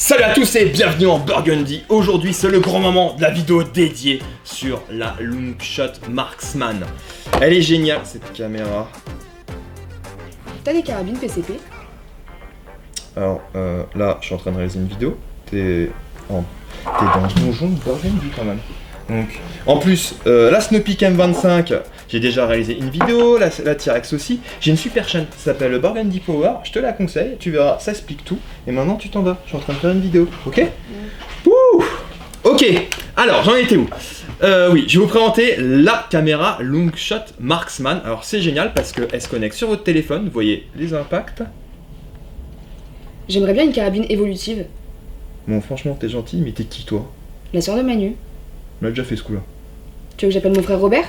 Salut à tous et bienvenue en Burgundy. Aujourd'hui c'est le grand moment de la vidéo dédiée sur la Longshot Marksman. Elle est géniale cette caméra. T'as des carabines PCP? Alors là je suis en train de réaliser une vidéo. T'es dans le donjon de Burgundy quand même. Donc, en plus, la Snoopy M25, j'ai déjà réalisé une vidéo, la T-Rex aussi. J'ai une super chaîne qui s'appelle Burgundy Power, je te la conseille, tu verras, ça explique tout. Et maintenant tu t'en vas, je suis en train de faire une vidéo, ok? Ouh. Ok, alors j'en étais où? Oui, je vais vous présenter la caméra Longshot Marksman. Alors c'est génial parce qu'elle se connecte sur votre téléphone, vous voyez les impacts. J'aimerais bien une carabine évolutive. Bon franchement t'es gentil, mais t'es qui toi? La sœur de Manu. On a déjà fait ce coup là. Tu veux que j'appelle mon frère Robert?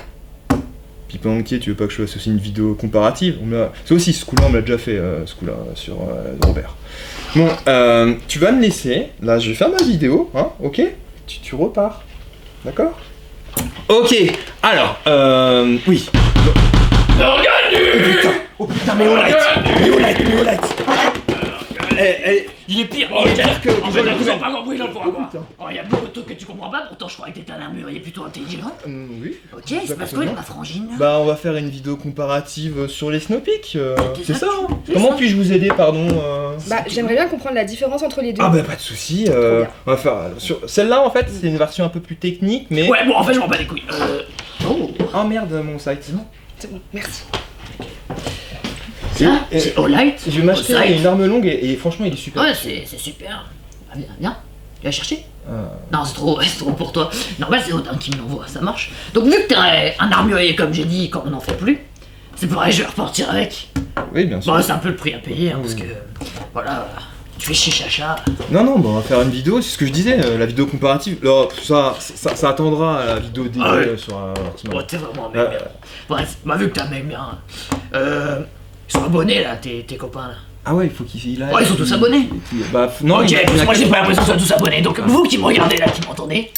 Puis pendant que tu veux pas que je fasse aussi une vidéo comparative? C'est aussi ce coup-là, on me l'a déjà fait, ce coup-là, sur Robert. Bon, tu vas me laisser, là je vais faire ma vidéo, hein, ok? Tu repars, d'accord? Ok, alors, oui. Oh putain, mais Olite! Il est pire, Oh, il est pire pire que- En fait, que- vous avez pas compris l'autre fois, quoi. putain. Oh, il y a beaucoup de trucs que tu comprends pas, pourtant je croyais que t'étais un armurier plutôt intelligent. Oui. Ok, c'est parce que ma frangine. Bah, on va faire une vidéo comparative sur les Snowpeak, c'est ça, hein? c'est Comment ça. puis-je vous aider, pardon Bah, j'aimerais bien comprendre la différence entre les deux. Ah bah pas de soucis, bien. on va faire... Sur... Celle-là, en fait, c'est une version un peu plus technique, mais... Ouais, bon, en fait, je m'en bats les couilles. Oh, Oh merde, mon site. C'est bon, merci. ça, Et- c'est All-Light. Je vais m'acheter All-Light. une arme longue et franchement, il est super. Ouais, c'est super. Ah, viens. Tu vas chercher? Euh, Non, c'est trop pour toi. Normal, c'est Odin qui me l'envoie, ça marche. Donc, vu que t'es un armurier, comme j'ai dit, quand on n'en fait plus, c'est pareil, je vais repartir avec. Oui, bien sûr. Bon, c'est un peu le prix à payer, hein, parce que, voilà, tu fais chier chacha. Non, bah, on va faire une vidéo, c'est ce que je disais, la vidéo comparative. Là, ça attendra la vidéo dédiée Ah ouais. sur Oh, t'es vraiment un mec bien. Bref, bah, vu que t'es un mec bien, ils sont abonnés là, tes copains là. Ah ouais, il faut qu'il aille. Ouais, ils sont tous abonnés. Bah, non, Ok, il y en a parce que moi j'ai que- pas l'impression qu'ils soient tous abonnés, donc vous qui me regardez là, qui m'entendez,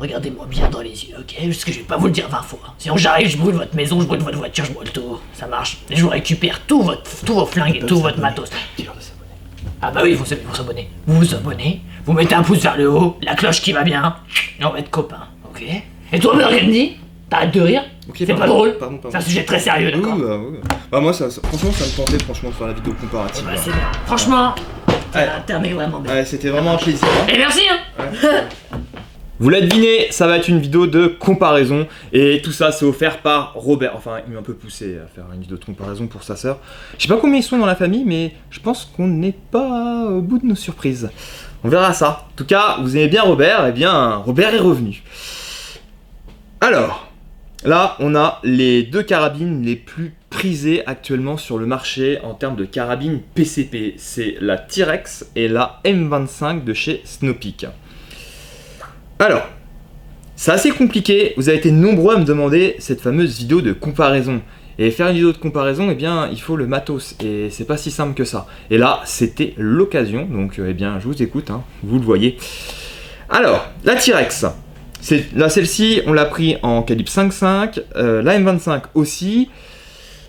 regardez-moi bien dans les yeux, ok? Parce que je vais pas vous le dire 20 fois. Sinon j'arrive, je brûle votre maison, je brûle votre voiture, je brûle tout. Ça marche. Et je vous récupère tous vos flingues et tout votre matos. Dis-leur de s'abonner. Ah bah oui, vous s'abonner. Vous vous abonnez, vous mettez un pouce vers le haut, la cloche qui va bien, et on va être copains, ok? Et toi, Burgundy, t'arrêtes de rire? Ok, C'est pardon, pas drôle? pardon. C'est un sujet très sérieux, Oui, d'accord? oui. Bah, moi, franchement, ça me tentait franchement de faire la vidéo comparative. Bah c'est bien. Franchement, Ouais. t'es un mec vraiment bien. Ouais, c'était vraiment un plaisir. Hein. Et merci hein. Vous l'avez deviné, ça va être une vidéo de comparaison et tout ça c'est offert par Robert. Enfin, il m'a un peu poussé à faire une vidéo de comparaison pour sa sœur. Je sais pas combien ils sont dans la famille, mais je pense qu'on n'est pas au bout de nos surprises. On verra ça. En tout cas, vous aimez bien Robert, et bien Robert est revenu. Alors, là on a les deux carabines les plus prisées actuellement sur le marché en termes de carabines PCP. C'est la T-Rex et la M25 de chez Snoopy. Alors, c'est assez compliqué, vous avez été nombreux à me demander cette fameuse vidéo de comparaison. Et faire une vidéo de comparaison, eh bien, il faut le matos, et c'est pas si simple que ça. Et là, c'était l'occasion, donc eh bien, je vous écoute, hein, vous le voyez. Alors, la T-Rex, là, celle-ci, on l'a pris en calibre 5.5, la M25 aussi.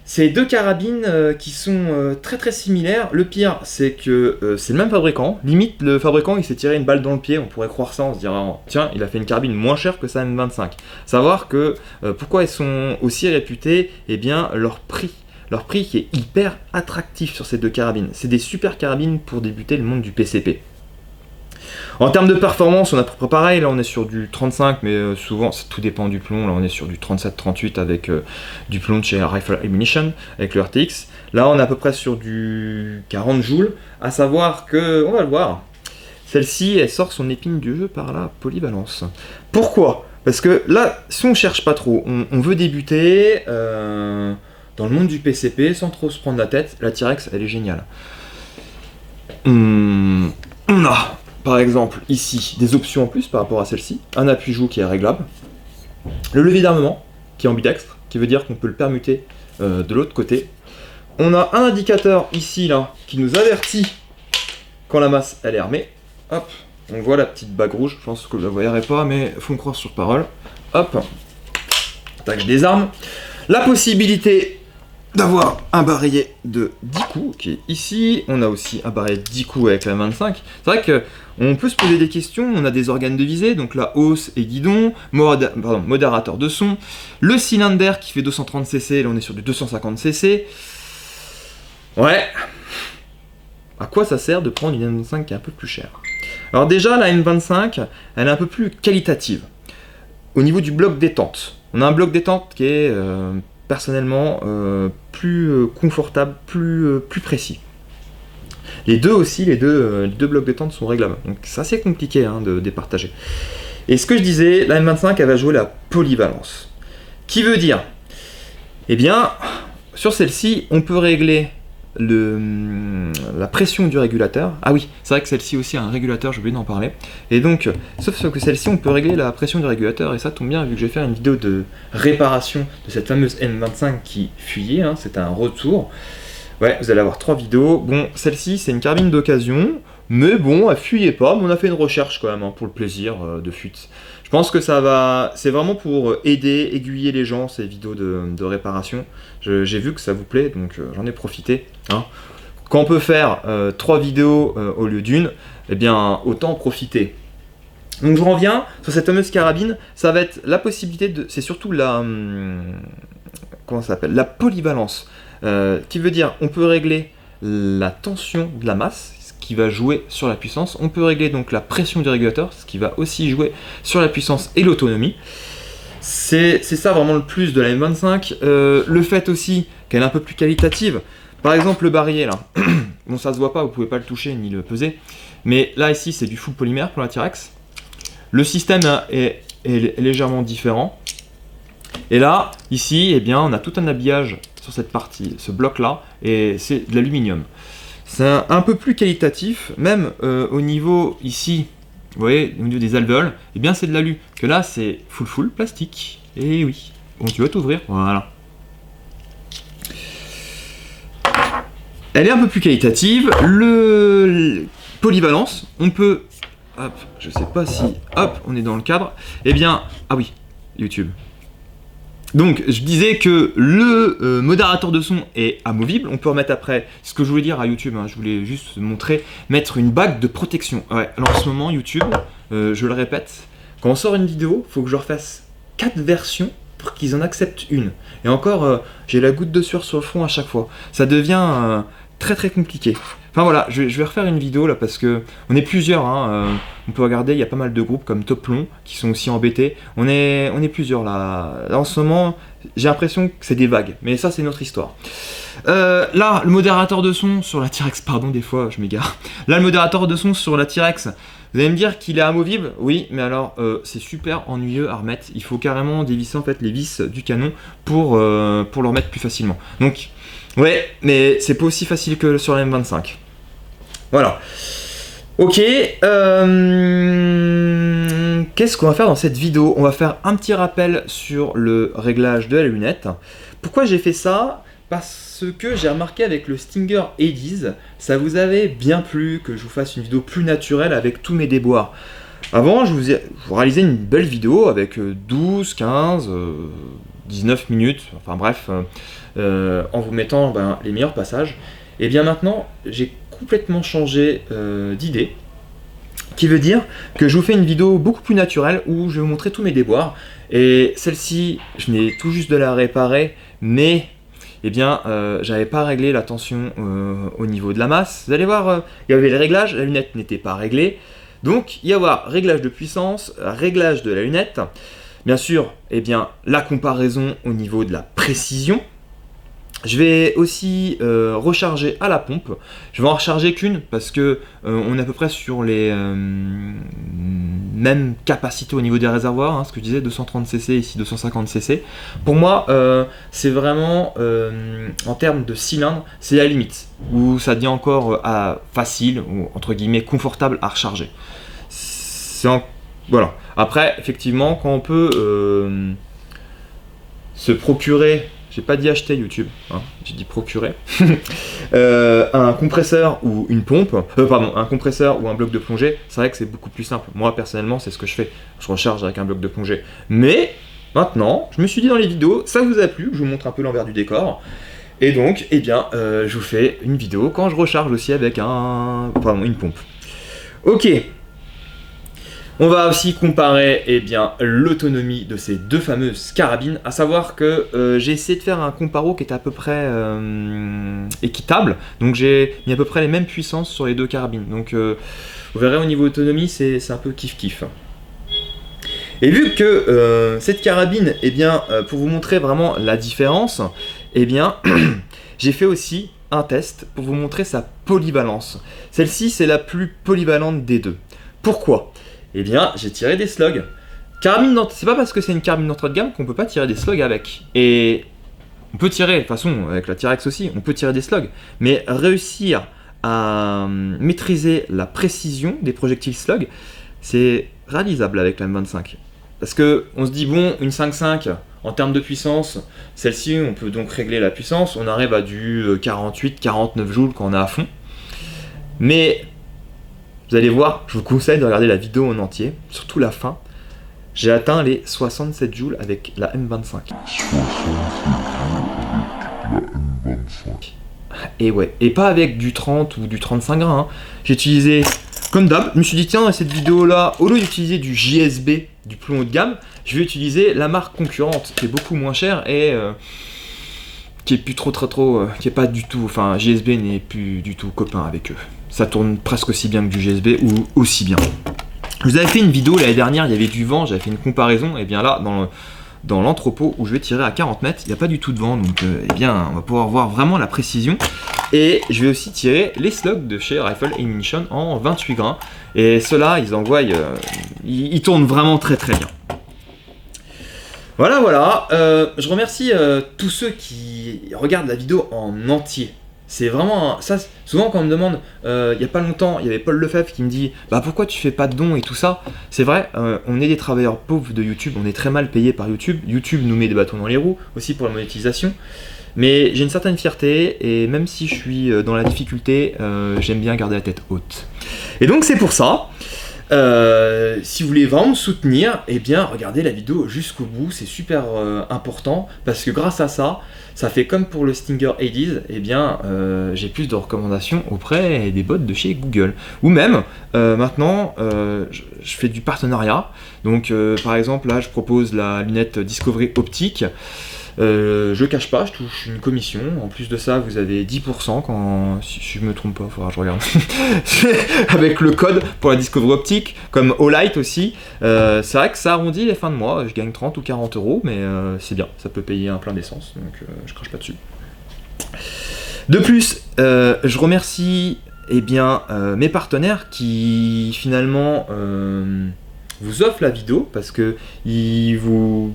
C'est deux carabines qui sont très très similaires. Le pire, c'est que c'est le même fabricant. Limite, le fabricant, il s'est tiré une balle dans le pied. On pourrait croire ça, on se dirait, oh, tiens, il a fait une carabine moins chère que sa M25. Savoir que, pourquoi elles sont aussi réputées? Eh bien, leur prix. Leur prix qui est hyper attractif sur ces deux carabines. C'est des super carabines pour débuter le monde du PCP. En termes de performance, on a à peu près pareil, là on est sur du 35, mais souvent, tout dépend du plomb, là on est sur du 37-38 avec du plomb de chez Rifle Ammunition, avec le RTX. Là on est à peu près sur du 40 joules, à savoir que, on va le voir, celle-ci elle sort son épine du jeu par la polyvalence. Pourquoi? Parce que là, si on cherche pas trop, on veut débuter dans le monde du PCP sans trop se prendre la tête, la T-Rex elle est géniale. On a par exemple ici des options en plus par rapport à celle-ci, un appui-joue qui est réglable, le levier d'armement qui est ambidextre, qui veut dire qu'on peut le permuter de l'autre côté. On a un indicateur ici là qui nous avertit quand la masse elle est armée. Hop, on voit la petite bague rouge, je pense que vous la voyez pas, mais faut me croire sur parole. Hop, tac, je désarme. La possibilité d'avoir un barillet de 10 coups qui est ici. On a aussi un barillet de 10 coups avec la 25. C'est vrai que on peut se poser des questions. On a des organes de visée, donc la hausse et guidon, modérateur de son, le cylindre qui fait 230 cc, là on est sur du 250 cc. Ouais. À quoi ça sert de prendre une M25 qui est un peu plus chère? Alors déjà, la M25, elle est un peu plus qualitative. Au niveau du bloc détente, on a un bloc détente qui est personnellement plus confortable, plus précis. Les deux aussi, les deux blocs détente sont réglables. Donc c'est assez compliqué de départager. Et ce que je disais, la M25, elle va jouer la polyvalence. Qui veut dire, eh bien, sur celle-ci, on peut régler la pression du régulateur. Ah oui, c'est vrai que celle-ci aussi a un régulateur, j'ai oublié d'en parler. Et donc, sauf que celle-ci, on peut régler la pression du régulateur, et ça tombe bien vu que je vais faire une vidéo de réparation de cette fameuse M25 qui fuyait, c'est un retour. Ouais, vous allez avoir 3 vidéos. Bon, celle-ci, c'est une carabine d'occasion, mais bon, elle fuyait pas, mais on a fait une recherche quand même, pour le plaisir de fuite. Je pense que ça va, c'est vraiment pour aider, aiguiller les gens, ces vidéos de réparation. J'ai vu que ça vous plaît, donc j'en ai profité. Quand on peut faire 3 vidéos au lieu d'une, eh bien, autant en profiter. Donc je reviens sur cette fameuse carabine, ça va être la possibilité de... C'est surtout la... comment ça s'appelle? La polyvalence. Qui veut dire, on peut régler la tension de la masse, qui va jouer sur la puissance. On peut régler donc la pression du régulateur, ce qui va aussi jouer sur la puissance et l'autonomie. C'est ça vraiment le plus de la M25. Le fait aussi qu'elle est un peu plus qualitative. Par exemple, le barillet là, bon ça se voit pas, vous pouvez pas le toucher ni le peser, mais là ici c'est du full polymère pour la T-Rex. Le système est légèrement différent. Et là, ici, eh bien, on a tout un habillage sur cette partie, ce bloc là, et c'est de l'aluminium. C'est un peu plus qualitatif, même au niveau ici, vous voyez, au niveau des alvéoles, eh bien c'est de l'alu. Que là c'est full plastique. Et oui, bon tu vas t'ouvrir, voilà. Elle est un peu plus qualitative. Le polyvalence, on peut, hop, je sais pas si, hop, on est dans le cadre. Eh bien, ah oui, YouTube. Donc, je disais que le modérateur de son est amovible. On peut remettre après, ce que je voulais dire à YouTube, je voulais juste montrer, mettre une bague de protection. Ouais, alors en ce moment, YouTube, je le répète, quand on sort une vidéo, il faut que je refasse 4 versions pour qu'ils en acceptent une. Et encore, j'ai la goutte de sueur sur le front à chaque fois. Ça devient très compliqué. Enfin voilà, je vais refaire une vidéo là parce que on est plusieurs, on peut regarder, il y a pas mal de groupes comme Toplon qui sont aussi embêtés. On est plusieurs là. Là en ce moment, j'ai l'impression que c'est des vagues, mais ça c'est notre histoire. Là, le modérateur de son sur la T-Rex, pardon des fois je m'égare. Là le modérateur de son sur la T-Rex, vous allez me dire qu'il est amovible, oui, mais alors c'est super ennuyeux à remettre. Il faut carrément dévisser en fait les vis du canon pour le remettre plus facilement. Donc ouais, mais c'est pas aussi facile que sur la M25. Voilà. Ok. Qu'est-ce qu'on va faire dans cette vidéo? On va faire un petit rappel sur le réglage de la lunette. Pourquoi j'ai fait ça? Parce que j'ai remarqué avec le Stinger Hades, ça vous avait bien plu que je vous fasse une vidéo plus naturelle avec tous mes déboires. Avant, je vous réalisais une belle vidéo avec 12, 15, 19 minutes, enfin bref, en vous mettant les meilleurs passages. Et bien maintenant, j'ai complètement changé d'idée, qui veut dire que je vous fais une vidéo beaucoup plus naturelle où je vais vous montrer tous mes déboires. Et celle-ci, je venais tout juste de la réparer, mais eh bien, j'avais pas réglé la tension au niveau de la masse. Vous allez voir, il y avait les réglages, la lunette n'était pas réglée. Donc, il y a réglage de puissance, réglage de la lunette. Bien sûr, eh bien, la comparaison au niveau de la précision. Je vais aussi recharger à la pompe. Je vais en recharger qu'une parce que on est à peu près sur les mêmes capacités au niveau des réservoirs. Ce que je disais, 230 cc ici, 250 cc. Pour moi, c'est vraiment en termes de cylindre, c'est la limite où ça devient encore facile ou entre guillemets confortable à recharger. Voilà. Après, effectivement, quand on peut se procurer, j'ai pas dit acheter YouTube, j'ai dit procurer, un compresseur ou une pompe, un compresseur ou un bloc de plongée, c'est vrai que c'est beaucoup plus simple. Moi, personnellement, c'est ce que je fais. Je recharge avec un bloc de plongée. Mais maintenant, je me suis dit dans les vidéos, ça vous a plu, je vous montre un peu l'envers du décor. Et donc, eh bien, je vous fais une vidéo quand je recharge aussi avec une pompe. Ok. On va aussi comparer eh bien, l'autonomie de ces deux fameuses carabines, à savoir que j'ai essayé de faire un comparo qui était à peu près équitable, donc j'ai mis à peu près les mêmes puissances sur les deux carabines, donc vous verrez au niveau autonomie c'est un peu kiff-kiff. Et vu que cette carabine, eh bien, pour vous montrer vraiment la différence, eh bien, j'ai fait aussi un test pour vous montrer sa polyvalence. Celle-ci c'est la plus polyvalente des deux. Pourquoi ? Eh bien, j'ai tiré des slugs. C'est pas parce que c'est une carabine d'entrée de gamme qu'on peut pas tirer des slugs avec. Et on peut tirer, de toute façon, avec la T-Rex aussi, on peut tirer des slugs. Mais réussir à maîtriser la précision des projectiles slugs, c'est réalisable avec la M25. Parce que on se dit, bon, une 5.5, en termes de puissance, celle-ci, on peut donc régler la puissance. On arrive à du 48-49 joules quand on est à fond. Mais vous allez voir, je vous conseille de regarder la vidéo en entier, surtout la fin. J'ai atteint les 67 joules avec la M25. Et ouais, et pas avec du 30 ou du 35 grains. Hein. J'ai utilisé, comme d'hab, je me suis dit tiens, dans cette vidéo-là, au lieu d'utiliser du JSB, du plomb haut de gamme, je vais utiliser la marque concurrente, qui est beaucoup moins chère et qui est plus qui est pas du tout, enfin JSB n'est plus du tout copain avec eux. Ça tourne presque aussi bien que du GSB ou aussi bien. Je vous avais fait une vidéo l'année dernière, il y avait du vent, j'avais fait une comparaison, et bien là, dans l'entrepôt où je vais tirer à 40 mètres, il n'y a pas du tout de vent, donc eh bien, on va pouvoir voir vraiment la précision. Et je vais aussi tirer les slugs de chez Rifle Ammunition en 28 grains, et ceux-là, ils envoient, ils tournent vraiment très très bien. Voilà, je remercie tous ceux qui regardent la vidéo en entier. C'est vraiment ça. Souvent quand on me demande, il n'y a pas longtemps, il y avait Paul Lefebvre qui me dit bah pourquoi tu fais pas de dons et tout ça. C'est vrai, on est des travailleurs pauvres de YouTube, on est très mal payés par YouTube. YouTube nous met des bâtons dans les roues aussi pour la monétisation. Mais j'ai une certaine fierté et même si je suis dans la difficulté, j'aime bien garder la tête haute. Et donc c'est pour ça. Si vous voulez vraiment me soutenir, eh bien regardez la vidéo jusqu'au bout, c'est super important parce que grâce à ça, ça fait comme pour le Stinger Hades, eh bien j'ai plus de recommandations auprès des bots de chez Google. Ou même maintenant, je fais du partenariat. Donc par exemple là, je propose la lunette Discovery optique. Je cache pas, je touche une commission. En plus de ça, vous avez 10% quand, si je me trompe pas, il faudra que je regarde. Avec le code pour la Discovery optique, comme Olight aussi. C'est vrai que ça arrondit les fins de mois. Je gagne 30 ou 40 euros, mais c'est bien. Ça peut payer un plein d'essence, donc je crache pas dessus. De plus, je remercie mes partenaires qui finalement vous offrent la vidéo parce que ils vous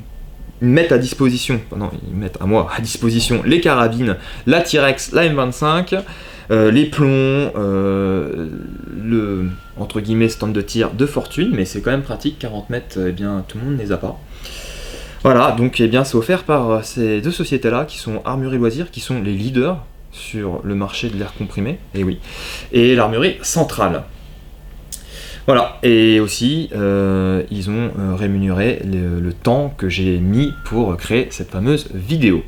mettent à disposition, ils mettent à moi à disposition les carabines, la T-Rex, la M25, les plombs, le entre guillemets stand de tir de fortune, mais c'est quand même pratique, 40 mètres, eh bien tout le monde ne les a pas. Voilà, donc eh bien c'est offert par ces deux sociétés-là qui sont Armurerie Loisirs, qui sont les leaders sur le marché de l'air comprimé, et oui, et l'Armurerie Centrale. Voilà, et aussi ils ont rémunéré le temps que j'ai mis pour créer cette fameuse vidéo.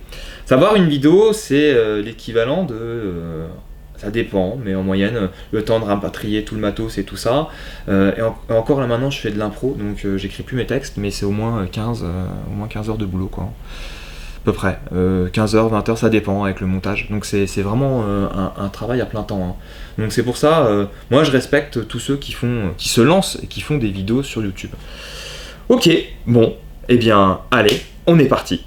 Savoir une vidéo, c'est l'équivalent de... ça dépend, mais en moyenne, le temps de rapatrier tout le matos et tout ça. Et encore là maintenant, je fais de l'impro, donc j'écris plus mes textes, mais c'est au moins 15 heures de boulot, quoi. À peu près. 15 heures, 20 heures, ça dépend avec le montage. Donc c'est vraiment un travail à plein temps. Hein. Donc c'est pour ça, moi je respecte tous ceux qui se lancent et qui font des vidéos sur YouTube. Ok, bon, eh bien, allez, on est parti.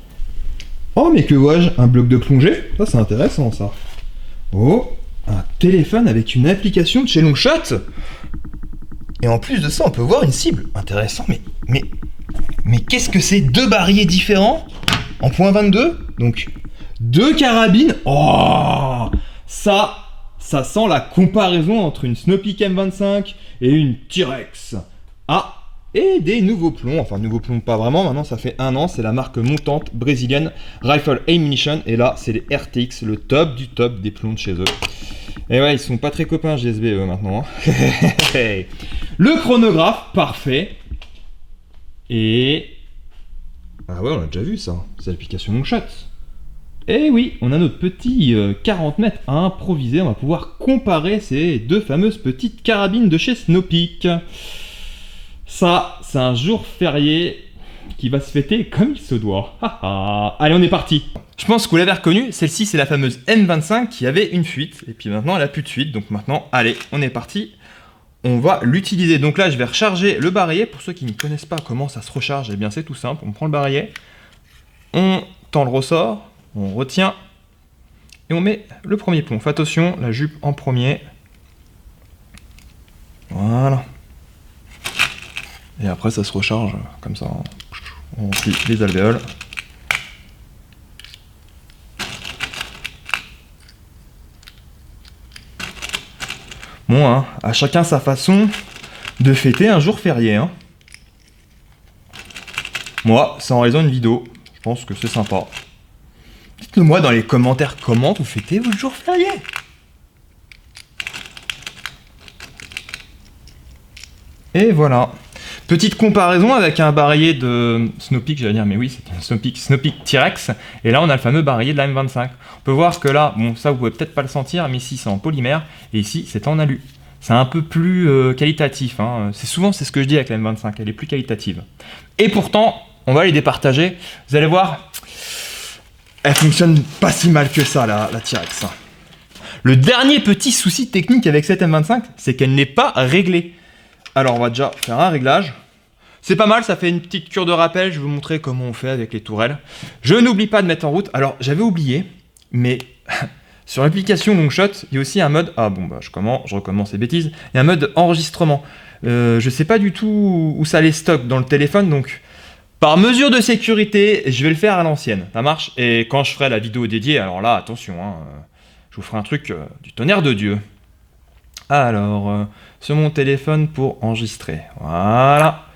Oh, mais que vois-je? Un bloc de plongée? Ça, c'est intéressant, ça. Oh, un téléphone avec une application de chez Longshot. Et en plus de ça, on peut voir une cible. Intéressant, mais qu'est-ce que c'est? Deux barilets différents en .22, donc deux carabines. Oh, ça sent la comparaison entre une Snowpeak M25 et une T-Rex. Ah, et des nouveaux plombs, enfin nouveaux plombs pas vraiment, maintenant ça fait 1 an, c'est la marque montante brésilienne Rifle Ammunition, et là c'est les RTX, le top du top des plombs de chez eux. Et ouais, ils sont pas très copains GSB eux maintenant. Hein. Le chronographe, parfait. Et... ah ouais, on a déjà vu ça, c'est l'application Longshot. Et oui, on a notre petit 40 mètres à improviser. On va pouvoir comparer ces deux fameuses petites carabines de chez Snow-Peak. Ça, c'est un jour férié qui va se fêter comme il se doit. Allez, on est parti. Je pense que vous l'avez reconnu, celle-ci c'est la fameuse M25 qui avait une fuite. Et puis maintenant, elle n'a plus de fuite. Donc maintenant, allez, on est parti. On va l'utiliser. Donc là, je vais recharger le barillet. Pour ceux qui ne connaissent pas comment ça se recharge, eh bien c'est tout simple. On prend le barillet, on tend le ressort, on retient et on met le premier plomb. Fais attention, la jupe en premier. Voilà. Et après, ça se recharge comme ça. On remplit les alvéoles. Bon, hein, à chacun sa façon de fêter un jour férié. Hein. Moi, c'est en raison d'une vidéo. Je pense que c'est sympa. Dites-le moi dans les commentaires comment vous fêtez votre jour férié. Et voilà. Petite comparaison avec un barillet de Snow-Peak, j'allais dire, mais oui, c'est un Snow-Peak T-Rex. Et là, on a le fameux barillet de la M25. On peut voir que là, bon, ça, vous pouvez peut-être pas le sentir, mais ici, c'est en polymère. Et ici, c'est en alu. C'est un peu plus qualitatif. Hein. C'est ce que je dis avec la M25, elle est plus qualitative. Et pourtant, on va les départager. Vous allez voir, elle fonctionne pas si mal que ça, la T-Rex. Le dernier petit souci technique avec cette M25, c'est qu'elle n'est pas réglée. Alors on va déjà faire un réglage. C'est pas mal, ça fait une petite cure de rappel. Je vais vous montrer comment on fait avec les tourelles. Je n'oublie pas de mettre en route. Alors j'avais oublié, mais sur l'application Longshot, il y a aussi un mode... Ah bon, bah je recommence ces bêtises. Il y a un mode enregistrement. Je sais pas du tout où ça les stocke dans le téléphone, donc par mesure de sécurité, je vais le faire à l'ancienne. Ça marche. Et quand je ferai la vidéo dédiée, alors là, attention, hein, je vous ferai un truc du tonnerre de Dieu. Alors, sur mon téléphone pour enregistrer. Voilà.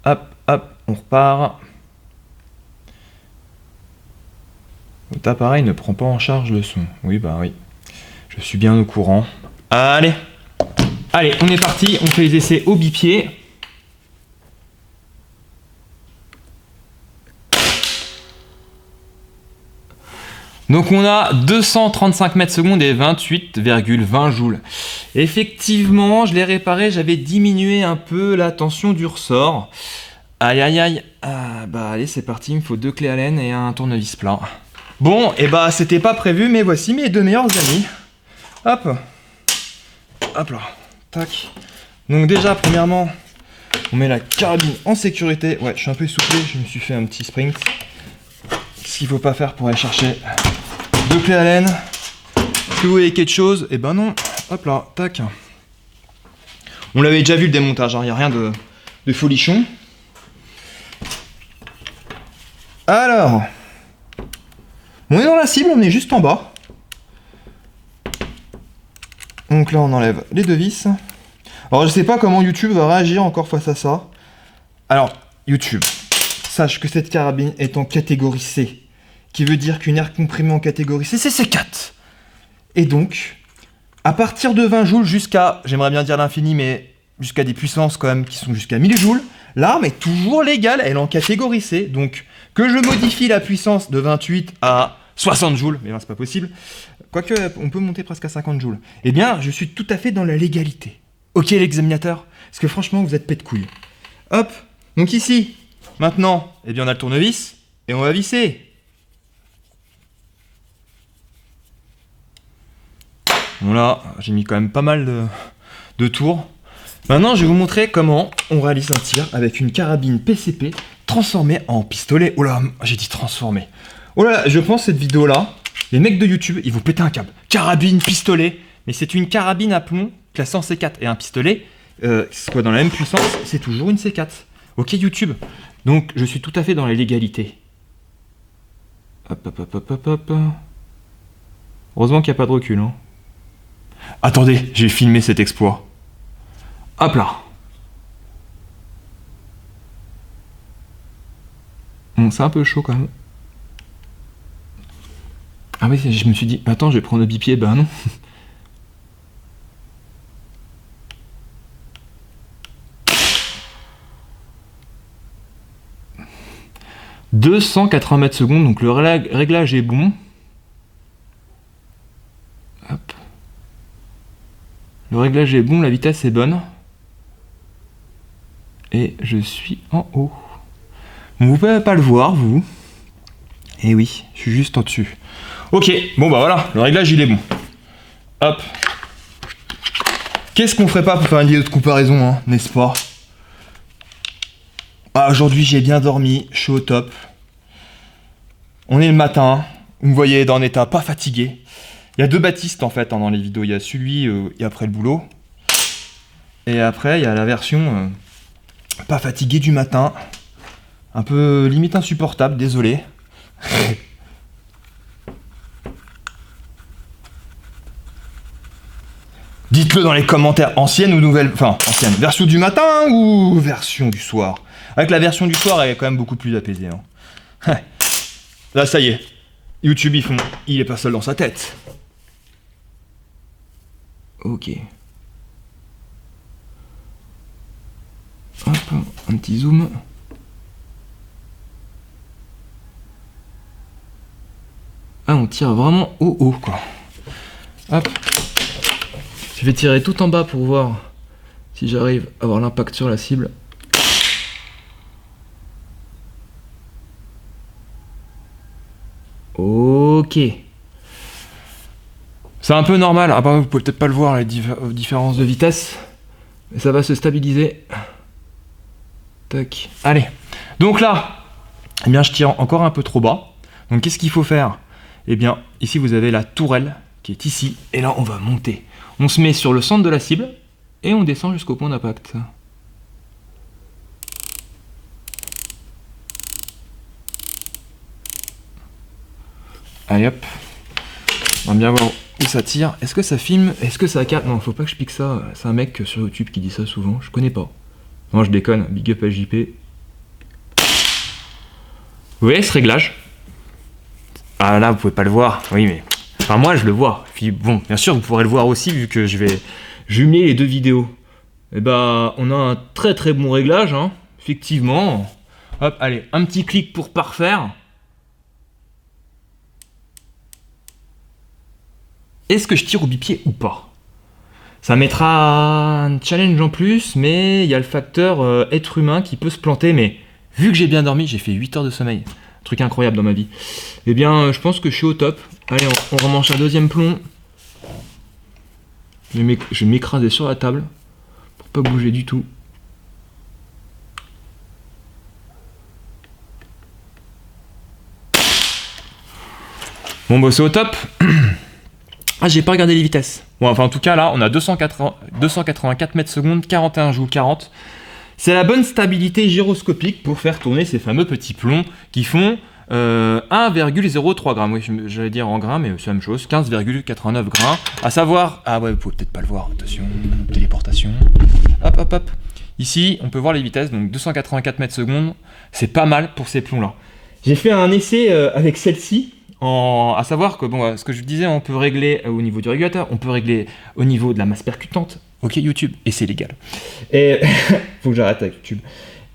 Hop, hop, on repart. Votre appareil ne prend pas en charge le son. Oui, bah oui. Je suis bien au courant. Allez. Allez, on est parti. On fait les essais au bipied. Donc on a 235 mètres secondes et 28,20 joules. Effectivement, je l'ai réparé, j'avais diminué un peu la tension du ressort. Aïe aïe aïe. Ah, bah allez, c'est parti, il me faut 2 clés Allen et un tournevis plat. Bon, et bah c'était pas prévu, mais voici mes deux meilleurs amis. Hop. Hop là. Tac. Donc déjà, premièrement, on met la carabine en sécurité. Ouais, je suis un peu essoufflé, je me suis fait un petit sprint. Qu'est-ce qu'il faut pas faire pour aller chercher 2 clés Allen? Est-ce que vous voyez quelque chose? Eh ben non. Hop là, tac. On l'avait déjà vu le démontage, il n'y a rien de folichon. Alors, on est dans la cible, on est juste en bas. Donc là, on enlève les deux vis. Alors, je sais pas comment YouTube va réagir encore face à ça. Alors, YouTube, sache que cette carabine est en catégorie C, qui veut dire qu'une air comprimée en catégorie C, c'est C4. Et donc, à partir de 20 joules jusqu'à, j'aimerais bien dire l'infini, mais jusqu'à des puissances quand même qui sont jusqu'à 1000 joules, l'arme est toujours légale, elle est en catégorie C. Donc, que je modifie la puissance de 28 à 60 joules, mais là c'est pas possible, quoique on peut monter presque à 50 joules, eh bien, je suis tout à fait dans la légalité. Ok l'examinateur? Parce que franchement, vous êtes pète de couilles. Hop, donc ici, maintenant, eh bien on a le tournevis, et on va visser. Voilà, j'ai mis quand même pas mal de tours. Maintenant, je vais vous montrer comment on réalise un tir avec une carabine PCP transformée en pistolet. Oh là, j'ai dit transformée. Oh là, je pense cette vidéo-là, les mecs de YouTube, ils vont péter un câble. Carabine, pistolet, mais c'est une carabine à plomb classée en C4. Et un pistolet, c'est quoi, dans la même puissance, c'est toujours une C4. Ok YouTube. Donc, je suis tout à fait dans la légalité. Hop, hop, hop, hop, hop, hop. Heureusement qu'il n'y a pas de recul, hein. Attendez, j'ai filmé cet exploit. Hop là. Bon, c'est un peu chaud quand même. Ah oui, je me suis dit, attends, je vais prendre le bipied, bah non. « 280 mètres secondes, donc le réglage est bon. Le réglage est bon, la vitesse est bonne. Et je suis en haut. Bon, vous pouvez pas le voir, vous. Et oui, je suis juste en dessus. Ok, bon bah voilà, le réglage il est bon. Hop. Qu'est-ce qu'on ferait pas pour faire une vidéo de comparaison, hein, n'est-ce pas? Ah, aujourd'hui j'ai bien dormi, je suis au top. On est le matin, vous me voyez dans un état pas fatigué. Il y a deux Baptistes en fait dans les vidéos, il y a celui et après le boulot. Et après il y a la version pas fatigué du matin. Un peu limite insupportable, désolé. Dites-le dans les commentaires, ancienne ou nouvelle, enfin ancienne, version du matin ou version du soir. Avec la version du soir, elle est quand même beaucoup plus apaisée. Hein. Là, ça y est, YouTube, il est pas seul dans sa tête. Ok. Hop, un petit zoom. Ah, on tire vraiment au haut, quoi. Hop. Je vais tirer tout en bas pour voir si j'arrive à avoir l'impact sur la cible. Ok. C'est un peu normal. Ah bah, vous pouvez peut-être pas le voir, les différences de vitesse. Mais ça va se stabiliser. Tac. Allez. Donc là, eh bien, je tire encore un peu trop bas. Donc qu'est-ce qu'il faut faire? Eh bien, ici vous avez la tourelle qui est ici. Et là, on va monter. On se met sur le centre de la cible et on descend jusqu'au point d'impact. Allez hop. On va bien voir où ça tire. Est-ce que ça filme? Est-ce que ça capte? Non, faut pas que je pique ça. C'est un mec sur YouTube qui dit ça souvent. Je connais pas. Non, je déconne. Big up à JP. Vous voyez ce réglage? Ah là, vous pouvez pas le voir. Oui, mais... Enfin, moi, je le vois. Puis bon, bien sûr, vous pourrez le voir aussi vu que je vais jumeler les deux vidéos. Et bah, on a un très très bon réglage, hein. Effectivement. Hop, allez, un petit clic pour parfaire. Est-ce que je tire au bipied ou pas? Ça mettra un challenge en plus, mais il y a le facteur être humain qui peut se planter. Mais vu que j'ai bien dormi, j'ai fait 8 heures de sommeil. Truc incroyable dans ma vie. Eh bien, je pense que je suis au top. Allez, on remanche un deuxième plomb. Je vais m'écraser sur la table pour pas bouger du tout. Bon, bah c'est au top. Ah, j'ai pas regardé les vitesses. Bon, enfin, en tout cas, là, on a 284 mètres secondes, 41 joules 40. C'est la bonne stabilité gyroscopique pour faire tourner ces fameux petits plombs qui font 1,03 grammes. Oui, j'allais dire en grammes, mais c'est la même chose. 15,89 grains. À savoir... Ah ouais, vous pouvez peut-être pas le voir. Attention, téléportation. Hop, hop, hop. Ici, on peut voir les vitesses. Donc 284 mètres secondes. C'est pas mal pour ces plombs-là. J'ai fait un essai avec celle-ci. À savoir que, bon, ce que je disais, on peut régler au niveau du régulateur. On peut régler au niveau de la masse percutante. Ok, YouTube. Et c'est légal. Et... faut que j'arrête avec YouTube.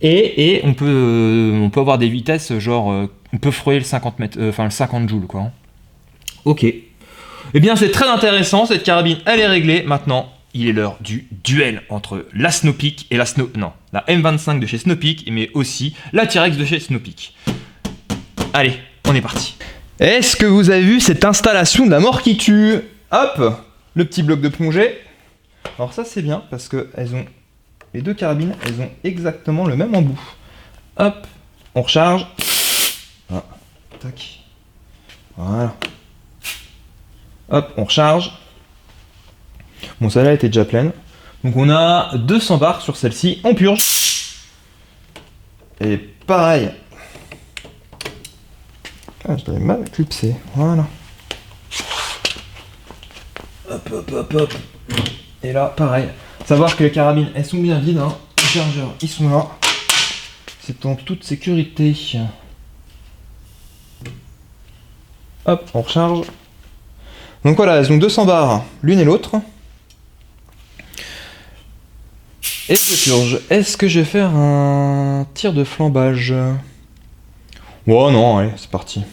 Et on peut avoir des vitesses genre... on peut frôler le 50 mètres, le 50 joules, quoi. Ok. Eh bien, c'est très intéressant, cette carabine, elle est réglée. Maintenant, il est l'heure du duel entre la Snowpeak et la M25 de chez Snowpeak, mais aussi la T-Rex de chez Snowpeak. Allez, on est parti. Est-ce que vous avez vu cette installation de la mort qui tue? Hop, le petit bloc de plongée. Alors ça, c'est bien, parce que les deux carabines, elles ont exactement le même embout. Hop, on recharge. Ah, tac. Voilà. Hop, on recharge. Bon, celle-là était déjà pleine. Donc on a 200 bars sur celle-ci. On purge. Et pareil. Ah, je l'avais mal clipsé. Voilà. Hop, hop, hop, hop. Et là, pareil. Savoir que les carabines, elles sont bien vides. Hein. Les chargeurs, ils sont là. C'est en toute sécurité. Hop, on recharge. Donc voilà, elles ont 200 bars, l'une et l'autre. Et je purge. Est-ce que je vais faire un tir de flambage? Oh non, allez, c'est parti.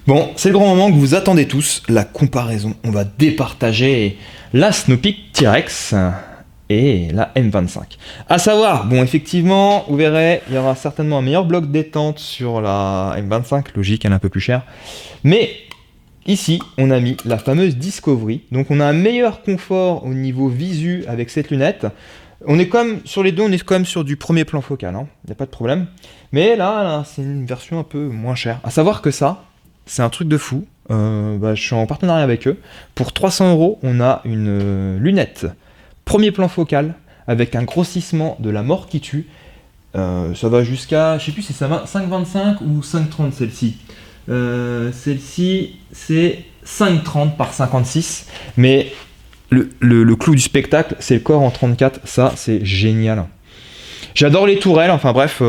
Bon, c'est le grand moment que vous attendez tous, la comparaison. On va départager la Snow-Peak T-Rex et la M25. À savoir, bon, effectivement, vous verrez, il y aura certainement un meilleur bloc détente sur la M25, logique, elle est un peu plus chère. Mais ici, on a mis la fameuse Discovery, donc on a un meilleur confort au niveau visu avec cette lunette. On est comme sur les deux, on est quand même sur du premier plan focal, hein, il n'y a pas de problème. Mais là, c'est une version un peu moins chère. À savoir que ça, c'est un truc de fou. Je suis en partenariat avec eux. Pour 300 €, on a une lunette premier plan focal avec un grossissement de la mort qui tue. Ça va jusqu'à, je sais plus si ça va 5,25 ou 5,30 celle-ci. Celle-ci, c'est 5,30 par 56. Mais le clou du spectacle, c'est le corps en 34. Ça, c'est génial. J'adore les tourelles, enfin bref,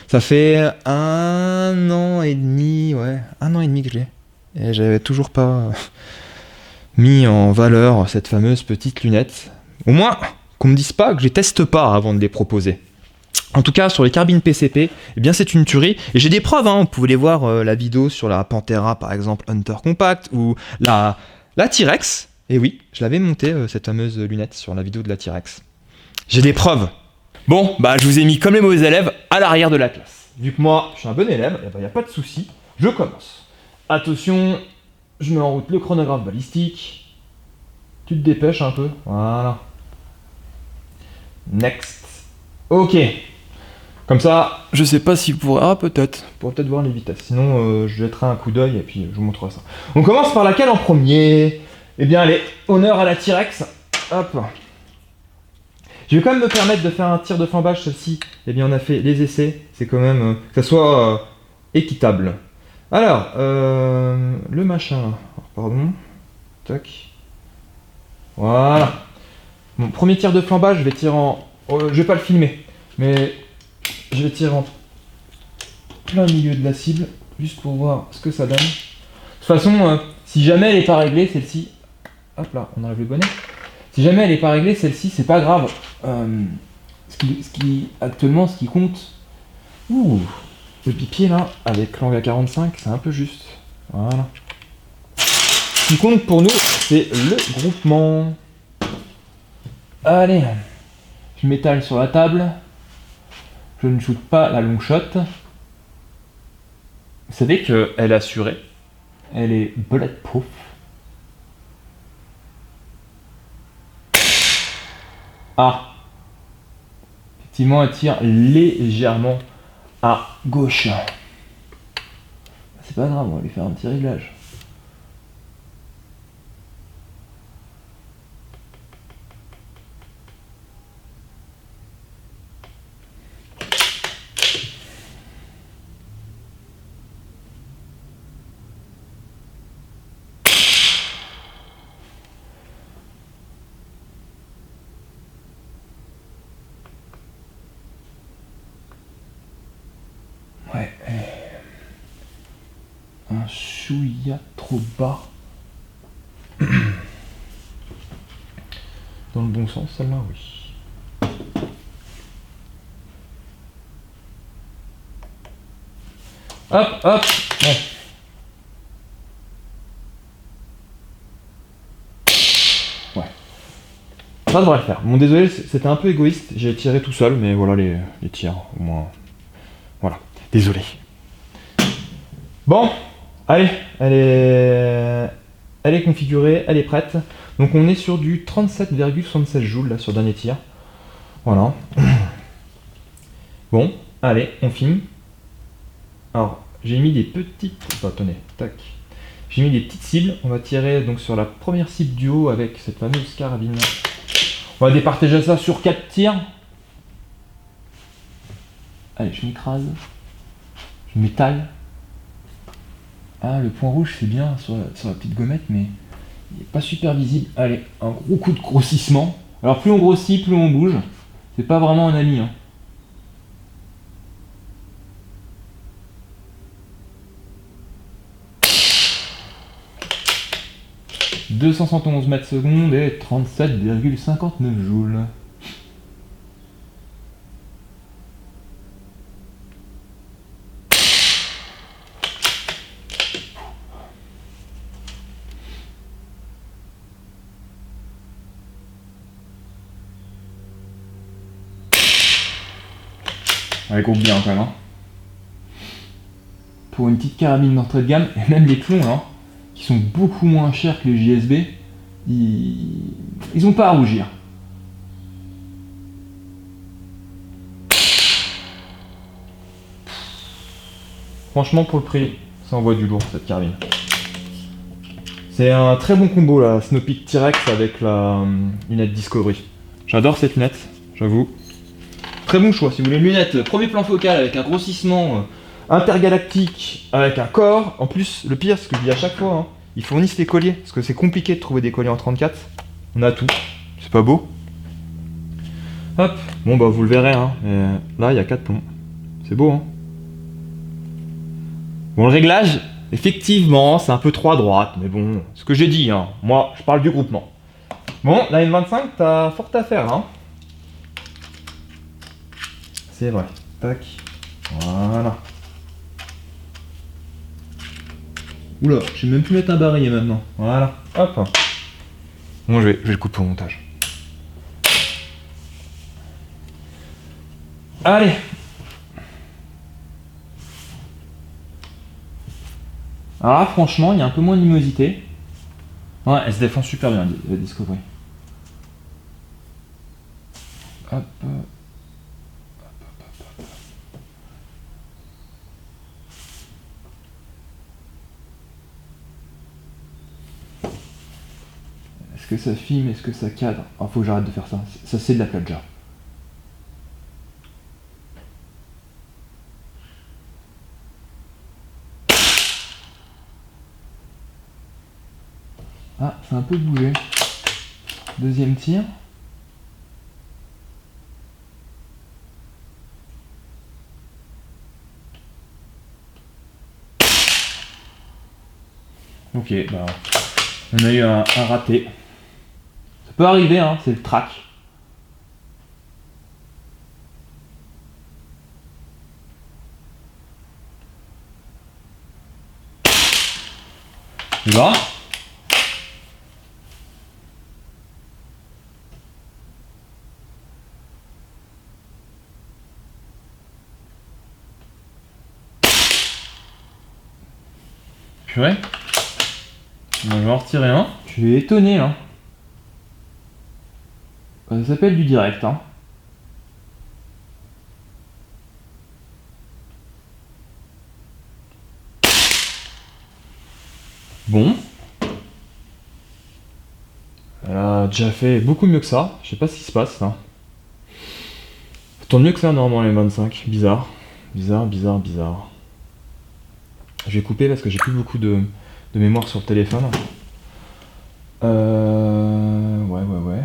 ça fait 1 an et demi, ouais, 1 an et demi que je l'ai. Et j'avais toujours pas mis en valeur cette fameuse petite lunette. Au moins, qu'on me dise pas que je les teste pas avant de les proposer. En tout cas, sur les carbines PCP, eh bien c'est une tuerie. Et j'ai des preuves, hein, vous pouvez les voir, la vidéo sur la Panthera, par exemple, Hunter Compact, ou la T-Rex. Et oui, je l'avais montée, cette fameuse lunette, sur la vidéo de la T-Rex. J'ai des preuves. Bon, je vous ai mis comme les mauvais élèves à l'arrière de la classe. Vu que moi, je suis un bon élève, il n'y a pas de souci, je commence. Attention, je mets en route le chronographe balistique. Tu te dépêches un peu, voilà. Next. Ok. Comme ça, je sais pas si vous pourrez... Ah, peut-être. Vous pourrez peut-être voir les vitesses. Sinon, je jetterai un coup d'œil et puis je vous montrerai ça. On commence par laquelle en premier? Eh bien, allez, honneur à la T-Rex. Hop. Je vais quand même me permettre de faire un tir de flambage, celle-ci. Eh bien, on a fait les essais. C'est quand même... que ça soit équitable. Alors, le machin, là. Pardon. Tac. Voilà. Mon premier tir de flambage, je vais tirer en... je vais pas le filmer. Mais je vais tirer en plein milieu de la cible. Juste pour voir ce que ça donne. De toute façon, si jamais elle n'est pas réglée, celle-ci... Hop là, on enlève le bonnet. Si jamais elle n'est pas réglée, celle-ci, c'est pas grave. Actuellement, ce qui compte... Ouh, le pipier là, avec l'angle à 45, c'est un peu juste. Voilà. Ce qui compte pour nous, c'est le groupement. Allez, je m'étale sur la table. Je ne shoot pas la long shot. Vous savez qu'elle est assurée. Elle est bulletproof. Ah, effectivement, elle tire légèrement à gauche. C'est pas grave, on va lui faire un petit réglage. Ouais, un chouïa trop bas. Dans le bon sens, celle-là, oui. Hop, hop, ouais. Ouais. Ça devrait le faire. Bon, désolé, c'était un peu égoïste. J'ai tiré tout seul, mais voilà les tirs, au moins. Voilà. Désolé. Bon, allez, elle est configurée, elle est prête. Donc on est sur du 37,76 joules là sur le dernier tir. Voilà. Bon, allez, on filme. Alors, j'ai mis des petites... attendez, tac. J'ai mis des petites cibles. On va tirer donc sur la première cible du haut avec cette fameuse carabine. On va départager ça sur 4 tirs. Allez, je m'écrase. Je m'étale. Ah, le point rouge, c'est bien sur la petite gommette, mais il n'est pas super visible. Allez, un gros coup de grossissement. Alors, plus on grossit, plus on bouge. C'est pas vraiment un ami, hein. « 271 mètres secondes et 37,59 joules. » Elle groupe bien quand même. Hein. Pour une petite carabine d'entrée de gamme, et même les plombs hein, qui sont beaucoup moins chers que les JSB, ils ont pas à rougir. Franchement pour le prix, ça envoie du lourd cette carabine. C'est un très bon combo la Snopeak T-Rex avec la lunette Discovery. J'adore cette lunette, j'avoue. Très bon choix, si vous voulez une lunette, premier plan focal avec un grossissement intergalactique, avec un corps. En plus, le pire, ce que je dis à chaque fois, hein, ils fournissent les colliers, parce que c'est compliqué de trouver des colliers en 34. On a tout, c'est pas beau. Hop, bon bah vous le verrez, hein. Là il y a 4 plombs. C'est beau, hein. Bon, le réglage, effectivement, c'est un peu trop à droite, mais bon, ce que j'ai dit, hein. Moi, je parle du groupement. Bon, la M25, t'as fort à faire, hein. C'est vrai. Tac. Voilà. Oula, je vais même plus mettre un barillet maintenant. Voilà. Hop. Bon, je vais le couper au montage. Allez. Alors là, franchement, il y a un peu moins de luminosité. Ouais, elle se défend super bien, la Discovery. Hop. Est-ce que ça filme? Est-ce que ça cadre? Ah, faut que j'arrête de faire ça. Ça, c'est de la plagia. Ah, ça a un peu bougé. Deuxième tir. Ok, bah, on a eu un raté. Ça peut arriver, hein, c'est le track. Tu vois ? Purée. Bon, je vais en retirer un. Je suis étonné là. Ça s'appelle du direct. Hein. Bon. Elle a déjà fait beaucoup mieux que ça. Je sais pas ce qui se passe là. Ça tourne mieux que ça normalement les 25. Bizarre. Bizarre. Je vais couper parce que j'ai plus beaucoup de mémoire sur le téléphone. Ouais.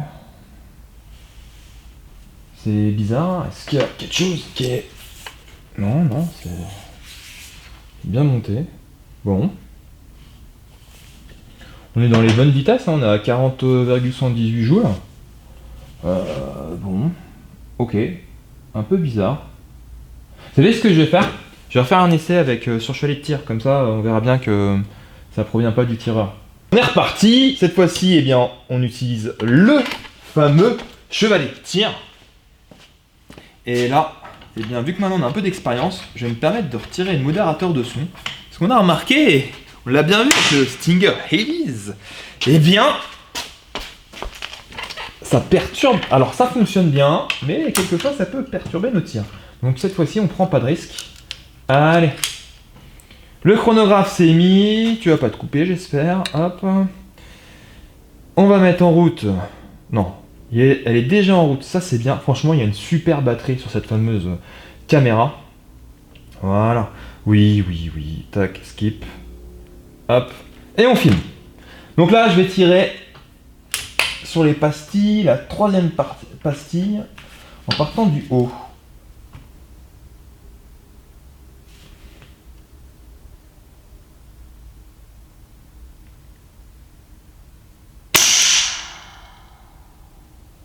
C'est bizarre. Est-ce qu'il y a quelque chose qui est... Non, c'est bien monté. Bon. On est dans les bonnes vitesses, hein. On est à 40,118 joules. Bon. Ok. Un peu bizarre. Vous savez ce que je vais faire? Je vais refaire un essai avec surchevalet de tir, comme ça on verra bien que ça provient pas du tireur. On est reparti, cette fois-ci eh bien on utilise le fameux chevalet de tir. Et là, eh bien vu que maintenant on a un peu d'expérience, je vais me permettre de retirer le modérateur de son. Parce qu'on a remarqué, on l'a bien vu avec le Stinger Heavies, eh bien ça perturbe. Alors ça fonctionne bien, mais quelquefois ça peut perturber nos tirs. Donc cette fois-ci on prend pas de risque. Allez. Le chronographe s'est mis. Tu vas pas te couper, j'espère. Hop. On va mettre en route. Non. Elle est déjà en route. Ça, c'est bien. Franchement, il y a une super batterie sur cette fameuse caméra. Voilà. Oui. Tac, skip. Hop. Et on filme. Donc là, je vais tirer sur les pastilles. La troisième pastille. En partant du haut.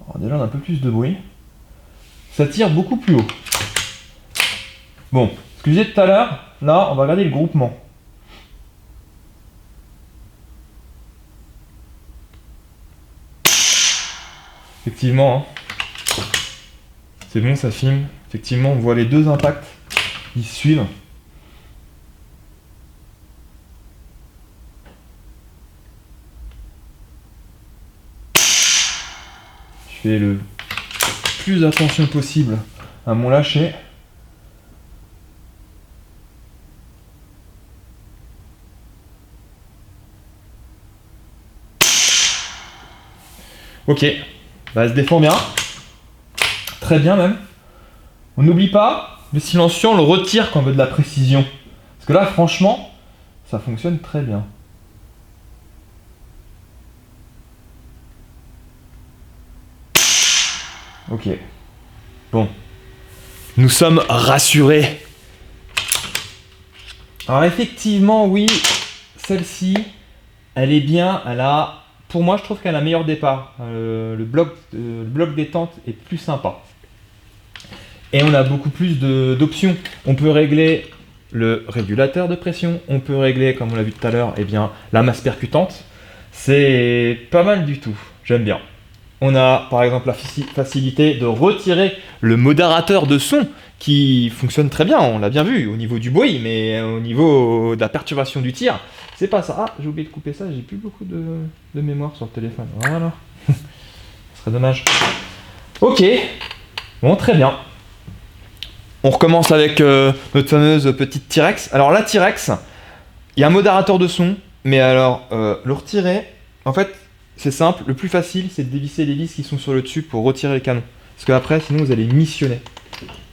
Alors déjà on a un peu plus de bruit. Ça tire beaucoup plus haut. Bon, ce que je disais tout à l'heure, là on va regarder le groupement. Effectivement, hein. C'est bon, ça filme. Effectivement, on voit les deux impacts, ils se suivent. Je fais le plus attention possible à mon lâcher. Ok, bah, elle se défend bien. Très bien même. On n'oublie pas, le silencieux, on le retire quand on veut de la précision. Parce que là, franchement, ça fonctionne très bien. Ok. Bon. Nous sommes rassurés. Alors effectivement, oui, celle-ci, elle est bien, elle a... Pour moi, je trouve qu'elle a un meilleur départ. Le bloc détente est plus sympa. Et on a beaucoup plus d'options. On peut régler le régulateur de pression. On peut régler, comme on l'a vu tout à l'heure, eh bien, la masse percutante. C'est pas mal du tout. J'aime bien. On a par exemple la facilité de retirer le modérateur de son qui fonctionne très bien. On l'a bien vu au niveau du bruit, mais au niveau de la perturbation du tir, c'est pas ça. Ah, j'ai oublié de couper ça, j'ai plus beaucoup de mémoire sur le téléphone. Voilà. Ce serait dommage. Ok. Bon, très bien. On recommence avec notre fameuse petite T-Rex. Alors la T-Rex, il y a un modérateur de son, mais alors le retirer, en fait, c'est simple. Le plus facile, c'est de dévisser les vis qui sont sur le dessus pour retirer le canon. Parce qu'après, sinon, vous allez missionner.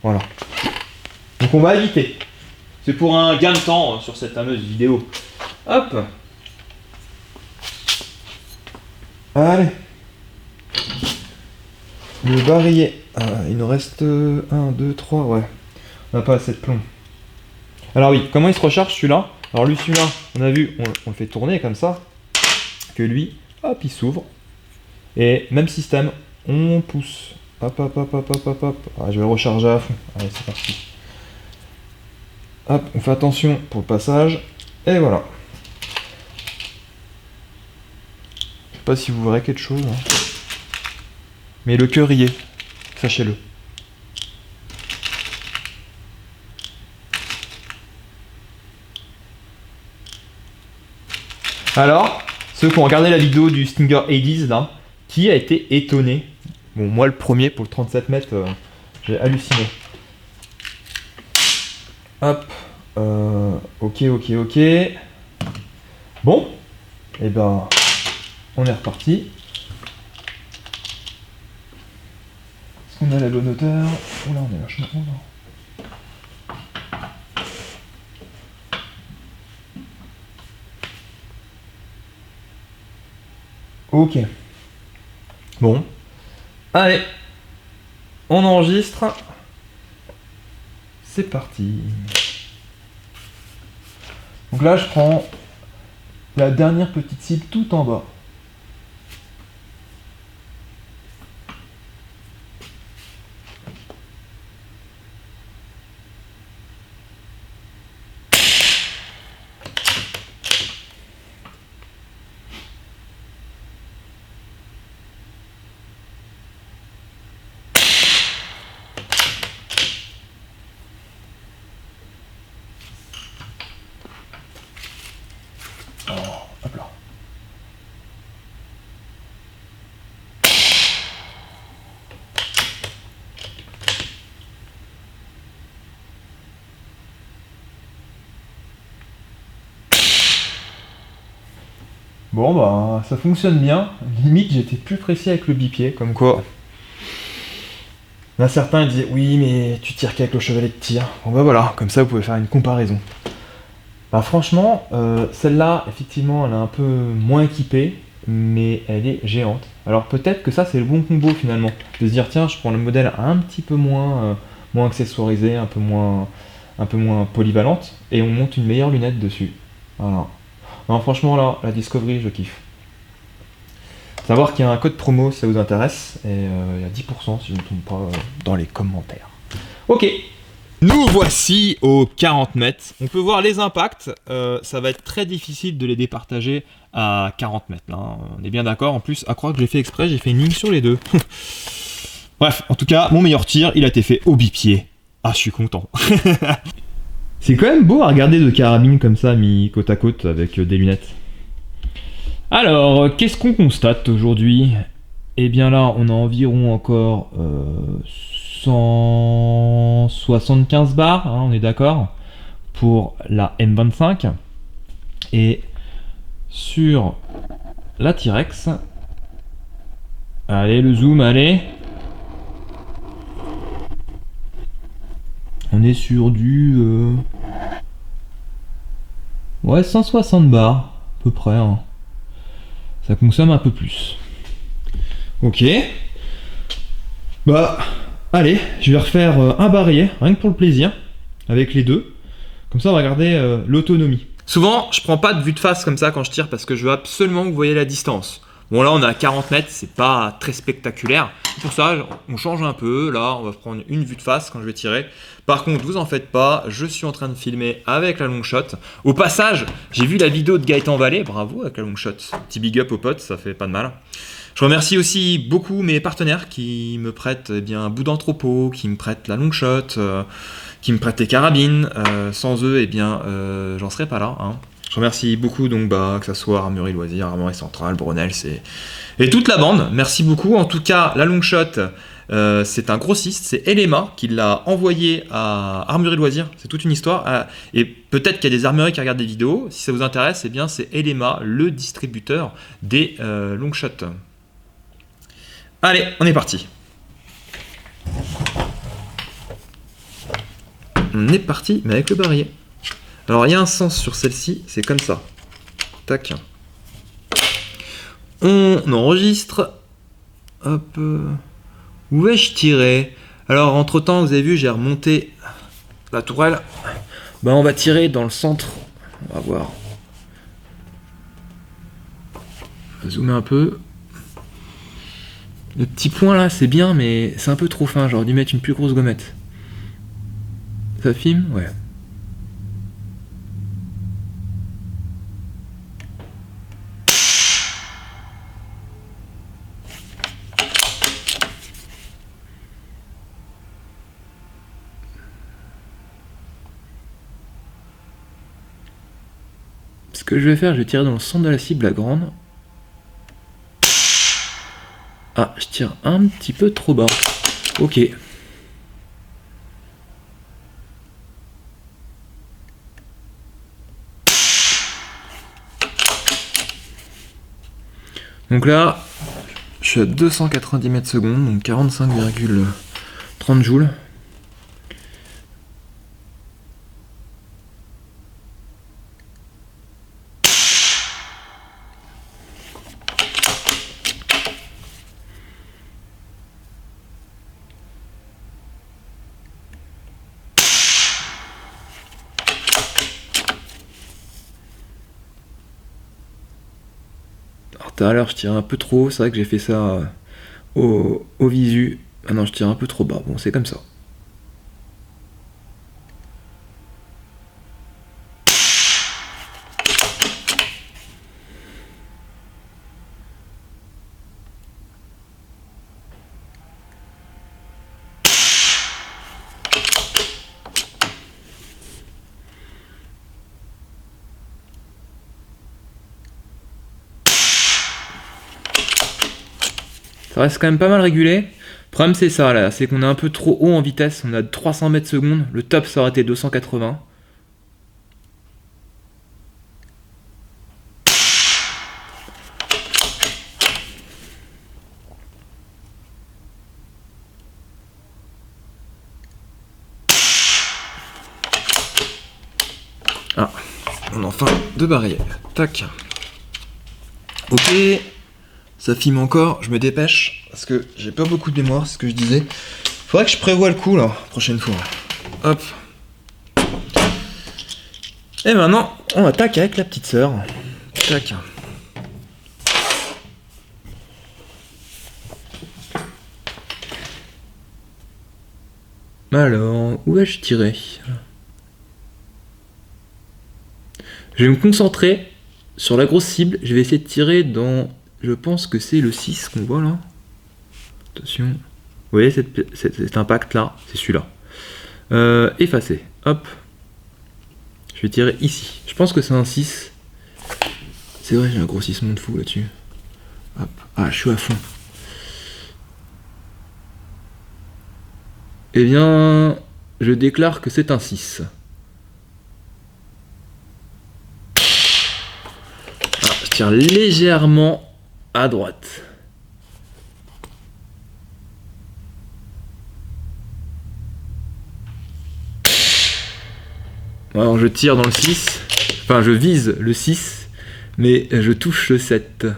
Voilà. Donc on va éviter. C'est pour un gain de temps sur cette fameuse vidéo. Hop. Allez. Le barillet. Il nous reste 1, 2, 3, ouais. On n'a pas assez de plomb. Alors oui, comment il se recharge celui-là? Alors lui, celui-là, on a vu, on le fait tourner comme ça. Que lui, hop, il s'ouvre. Et même système, on pousse. Hop, hop, hop, hop, hop, hop, hop. Ah, je vais le recharger à fond. Allez, c'est parti. Hop, on fait attention pour le passage. Et voilà. Je sais pas si vous verrez quelque chose. Hein. Mais le cœur y est. Sachez-le. Alors, ceux qui ont regardé la vidéo du Stinger Hades là, qui a été étonné? Bon, moi le premier pour le 37 mètres, j'ai halluciné. Hop, ok. Bon, et ben, on est reparti. Est-ce qu'on a la bonne hauteur? Oh là, on est vachement haut là. Ok. Bon. Allez. On enregistre. C'est parti. Donc là, je prends la dernière petite cible tout en bas. Hop là. Bon bah ça fonctionne bien. Limite j'étais plus précis avec le bipied, comme quoi. Là certains disaient oui mais tu tires qu'avec le chevalet de tir. Bon bah voilà, comme ça vous pouvez faire une comparaison. Bah franchement, celle-là, effectivement, elle est un peu moins équipée, mais elle est géante. Alors peut-être que ça, c'est le bon combo finalement. De se dire, tiens, je prends le modèle un petit peu moins accessoirisé, un peu moins polyvalente, et on monte une meilleure lunette dessus. Voilà. Non, franchement, là, la Discovery, je kiffe. Savoir qu'il y a un code promo si ça vous intéresse, et il y a 10% si je ne me trompe pas dans les commentaires. Ok. Nous voici aux 40 mètres. On peut voir les impacts. Ça va être très difficile de les départager à 40 mètres. Là. On est bien d'accord. En plus, à croire que j'ai fait exprès, j'ai fait une ligne sur les deux. Bref, en tout cas, mon meilleur tir, il a été fait au bipied. Ah, je suis content. C'est quand même beau à regarder deux carabines comme ça, mis côte à côte avec des lunettes. Alors, qu'est-ce qu'on constate aujourd'hui? Eh bien là, on a environ encore 175 bars, hein, on est d'accord, pour la M25. Et sur la T-Rex, allez le zoom, allez. On est sur du... ouais, 160 bars, à peu près. Hein. Ça consomme un peu plus. Ok. Bah, allez, je vais refaire un barillet, rien que pour le plaisir, avec les deux. Comme ça, on va regarder l'autonomie. Souvent, je prends pas de vue de face comme ça quand je tire parce que je veux absolument que vous voyez la distance. Bon, là, on est à 40 mètres, c'est pas très spectaculaire. Pour ça, on change un peu. Là, on va prendre une vue de face quand je vais tirer. Par contre, vous en faites pas, je suis en train de filmer avec la long shot. Au passage, j'ai vu la vidéo de Gaëtan Vallée, bravo avec la long shot. Petit big up aux potes, ça fait pas de mal. Je remercie aussi beaucoup mes partenaires qui me prêtent un bout d'entrepôt, qui me prêtent la long shot, qui me prêtent les carabines. Sans eux, j'en serais pas là. Hein. Je remercie beaucoup que ça soit Armurerie Loisirs, Armurerie Centrale, Brunel et toute la bande. Merci beaucoup. En tout cas, la long shot, c'est un grossiste, c'est Elema qui l'a envoyé à Armurerie Loisirs. C'est toute une histoire. Et peut-être qu'il y a des armureries qui regardent des vidéos. Si ça vous intéresse, c'est Elema, le distributeur des long shots. Allez, on est parti. On est parti, mais avec le barillet. Alors, il y a un sens sur celle-ci, c'est comme ça. Tac. On enregistre. Hop. Où vais-je tirer? Alors, entre-temps, vous avez vu, j'ai remonté la tourelle. On va tirer dans le centre. On va voir. On va zoomer un peu. Le petit point là, c'est bien, mais c'est un peu trop fin. J'aurais dû mettre une plus grosse gommette. Ça filme? Ouais. Ce que je vais faire, je vais tirer dans le centre de la cible, la grande. Ah, je tire un petit peu trop bas. Ok. Donc là, je suis à 290 mètres secondes, donc 45,30 joules. Alors tout à l'heure je tirais un peu trop, c'est vrai que j'ai fait ça au visu. Ah non, je tire un peu trop bas, bon c'est comme ça. Ça reste quand même pas mal régulé. Le problème c'est ça là, c'est qu'on est un peu trop haut en vitesse, on a 300 mètres secondes, le top ça aurait été 280. Ah, on a enfin deux barrières. Tac. Ok. Ça filme encore, je me dépêche, parce que j'ai pas beaucoup de mémoire, c'est ce que je disais. Faudrait que je prévoie le coup, là, prochaine fois. Hop. Et maintenant, on attaque avec la petite sœur. Tac. Alors, où vais-je tirer? Je vais me concentrer sur la grosse cible, je vais essayer de tirer dans... Je pense que c'est le 6 qu'on voit là. Attention. Vous voyez cet impact là? C'est celui-là. Effacer. Hop. Je vais tirer ici. Je pense que c'est un 6. C'est vrai, j'ai un grossissement de fou là-dessus. Hop. Ah, je suis à fond. Eh bien, je déclare que c'est un 6. Ah, je tire légèrement à droite. Alors je tire dans le 6, enfin je vise le 6, mais je touche le 7.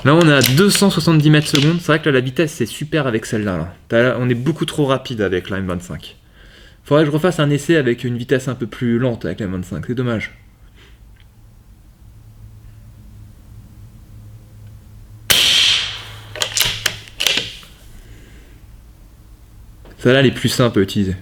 Là on est à 270 mètres secondes, c'est vrai que là, la vitesse c'est super avec celle-là. Là. On est beaucoup trop rapide avec la M25. Faudrait que je refasse un essai avec une vitesse un peu plus lente avec la M25, c'est dommage. Celle-là, elle est plus simple à utiliser.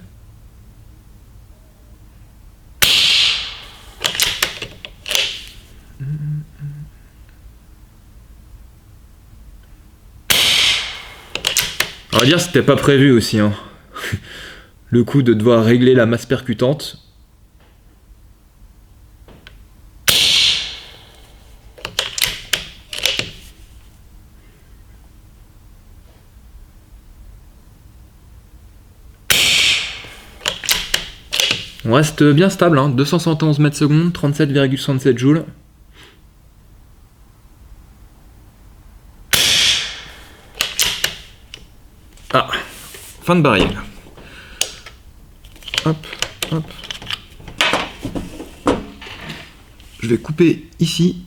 On va dire que c'était pas prévu aussi. Hein. Le coup de devoir régler la masse percutante. On reste bien stable, hein, 271 mètres secondes, 37,67 joules. Ah, fin de barrière. Hop, hop. Je vais couper ici.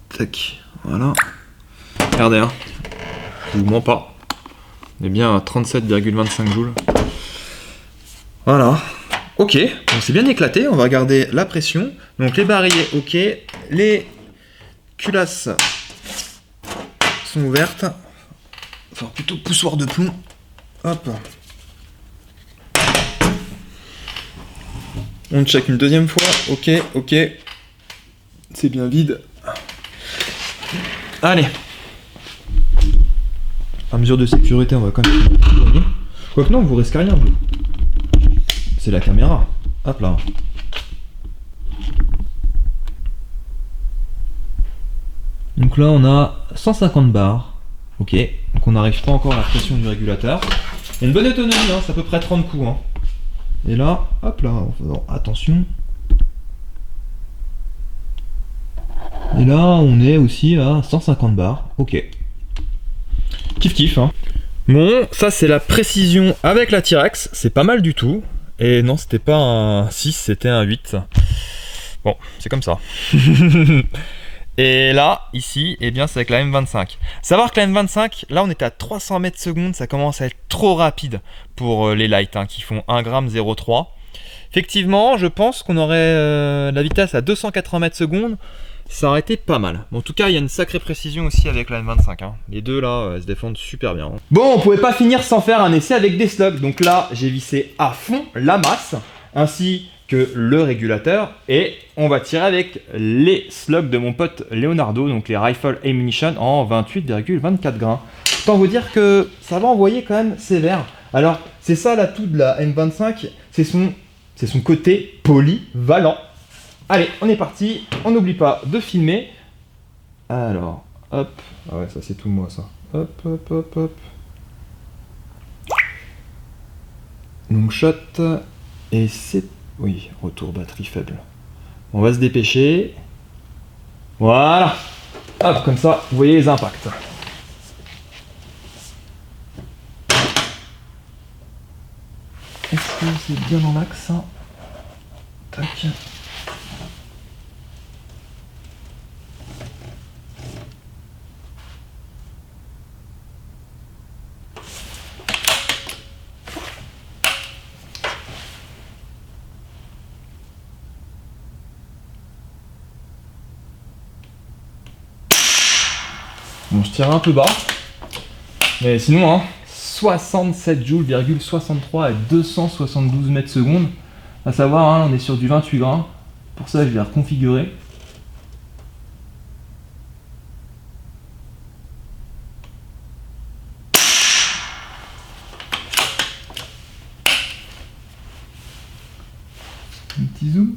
Tac, voilà. Regardez, hein. Je vous mens pas. On est bien à 37,25 joules. Voilà, ok, donc c'est bien éclaté, on va regarder la pression. Donc les barilles, ok, les culasses sont ouvertes. Enfin plutôt poussoir de plomb. Hop. On check une deuxième fois, ok, ok. C'est bien vide. Allez. À mesure de sécurité, on va quand même... Quoique non, vous risquez rien, vous. C'est la caméra. Hop là. Donc là on a 150 bars. Ok. Donc on n'arrive pas encore à la pression du régulateur. Il y a une bonne autonomie, hein, c'est à peu près 30 coups. Hein. Et là, hop là, attention. Et là on est aussi à 150 bars. Ok. Kiff kiff. Hein. Bon, ça c'est la précision avec la T-Rex. C'est pas mal du tout. Et non, c'était pas un 6, c'était un 8. Bon, c'est comme ça. Et là, ici, eh bien, c'est avec la M25. Savoir que la M25, là, on était à 300 mètres secondes, ça commence à être trop rapide pour les lights, hein, qui font 1 g 0,3. Effectivement, je pense qu'on aurait la vitesse à 280 mètres secondes. Ça aurait été pas mal. Bon, en tout cas, il y a une sacrée précision aussi avec la M25. Hein. Les deux là, elles se défendent super bien. Hein. Bon, on pouvait pas finir sans faire un essai avec des slugs. Donc là, j'ai vissé à fond la masse, ainsi que le régulateur. Et on va tirer avec les slugs de mon pote Leonardo, donc les Rifle Ammunition en 28,24 grains. Autant vous dire que ça va envoyer quand même sévère. Alors, c'est ça l'atout de la M25, c'est son côté polyvalent. Allez, on est parti, on n'oublie pas de filmer. Alors, hop. Ah ouais, ça c'est tout moi ça. Hop, hop, hop, hop. Long shot. Et c'est... Oui, retour batterie faible. On va se dépêcher. Voilà. Hop, comme ça, vous voyez les impacts. Est-ce que c'est bien dans l'axe? Tac. Bon, je tire un peu bas, mais sinon, hein, 67 joules,63 à 272 mètres secondes. À savoir, hein, on est sur du 28 grains. Pour ça, je vais reconfigurer. Un petit zoom.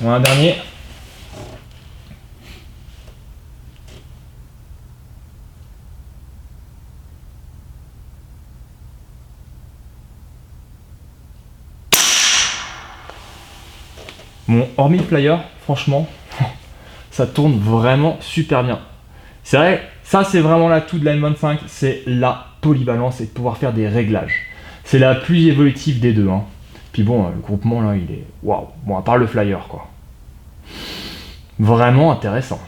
On a un dernier. Bon, hormis le flyer, franchement, ça tourne vraiment super bien. C'est vrai, ça c'est vraiment l'atout de la M25, c'est la polyvalence et de pouvoir faire des réglages. C'est la plus évolutive des deux. Hein. Puis bon, le groupement là, il est waouh. Bon, à part le flyer, quoi. Vraiment intéressant.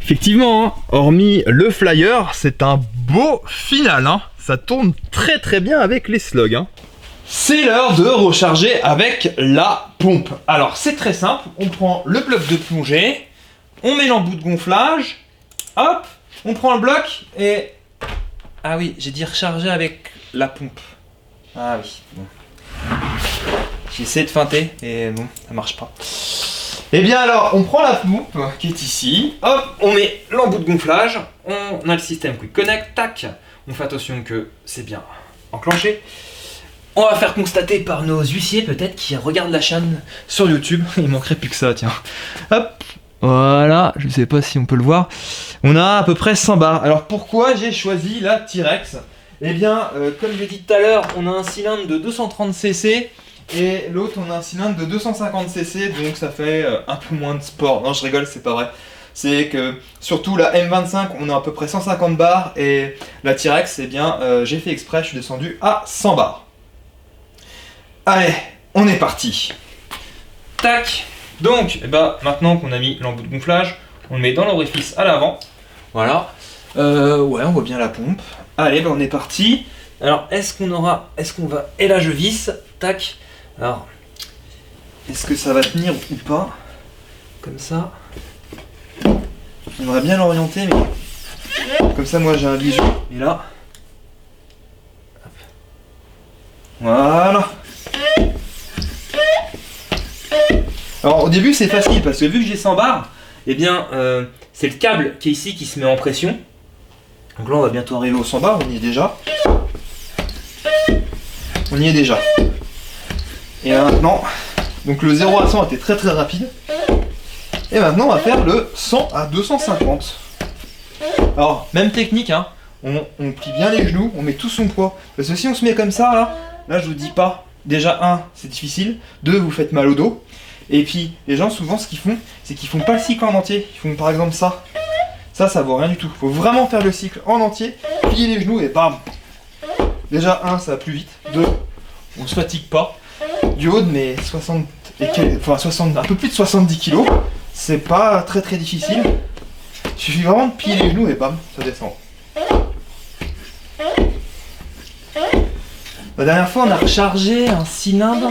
Effectivement, hein, hormis le flyer, c'est un beau final. Hein. Ça tourne très très bien avec les slugs. Hein. C'est l'heure de recharger avec la pompe. Alors c'est très simple, on prend le bloc de plongée, on met l'embout de gonflage, hop, on prend le bloc et... Ah oui, j'ai dit recharger avec la pompe. Ah oui, bon. J'ai essayé de feinter et bon, ça marche pas. Et bien alors, on prend la pompe qui est ici, hop, on met l'embout de gonflage, on a le système Quick Connect, tac, on fait attention que c'est bien enclenché. On va faire constater par nos huissiers peut-être qui regardent la chaîne sur YouTube. Il manquerait plus que ça, tiens. Hop, voilà, je sais pas si on peut le voir. On a à peu près 100 bars. Alors pourquoi j'ai choisi la T-Rex? Eh bien, comme j'ai dit tout à l'heure, on a un cylindre de 230 cc et l'autre on a un cylindre de 250 cc, donc ça fait un peu moins de sport. Non, je rigole, c'est pas vrai. C'est que surtout la M25, on a à peu près 150 bars et la T-Rex, eh bien, j'ai fait exprès, je suis descendu à 100 bars. Allez, on est parti. Tac. Donc, eh ben, maintenant qu'on a mis l'embout de gonflage, on le met dans l'orifice à l'avant. Voilà. Ouais, on voit bien la pompe. Allez, ben, on est parti. Alors, est-ce qu'on va... Et là, je visse. Tac. Alors, est-ce que ça va tenir ou pas? Comme ça. J'aimerais bien l'orienter, mais... Comme ça, moi, j'ai un visu. Et là... Hop. Voilà. Alors au début c'est facile parce que vu que j'ai 100 bars, eh bien c'est le câble qui est ici qui se met en pression. Donc là on va bientôt arriver aux 100 bars, on y est déjà. On y est déjà. Et là maintenant, donc le 0 à 100 était très très rapide. Et maintenant on va faire le 100 à 250. Alors même technique, hein, on plie bien les genoux, on met tout son poids. Parce que si on se met comme ça là je vous dis pas. Déjà, 1, c'est difficile. 2, vous faites mal au dos. Et puis, les gens, souvent, ce qu'ils font, c'est qu'ils font pas le cycle en entier. Ils font par exemple ça. Ça vaut rien du tout. Faut vraiment faire le cycle en entier, plier les genoux et bam. Déjà, 1, ça va plus vite. 2, on se fatigue pas. Du haut de mes 60 un peu plus de 70 kg, c'est pas très très difficile. Il suffit vraiment de plier les genoux et bam, ça descend. La dernière fois, on a rechargé un cylindre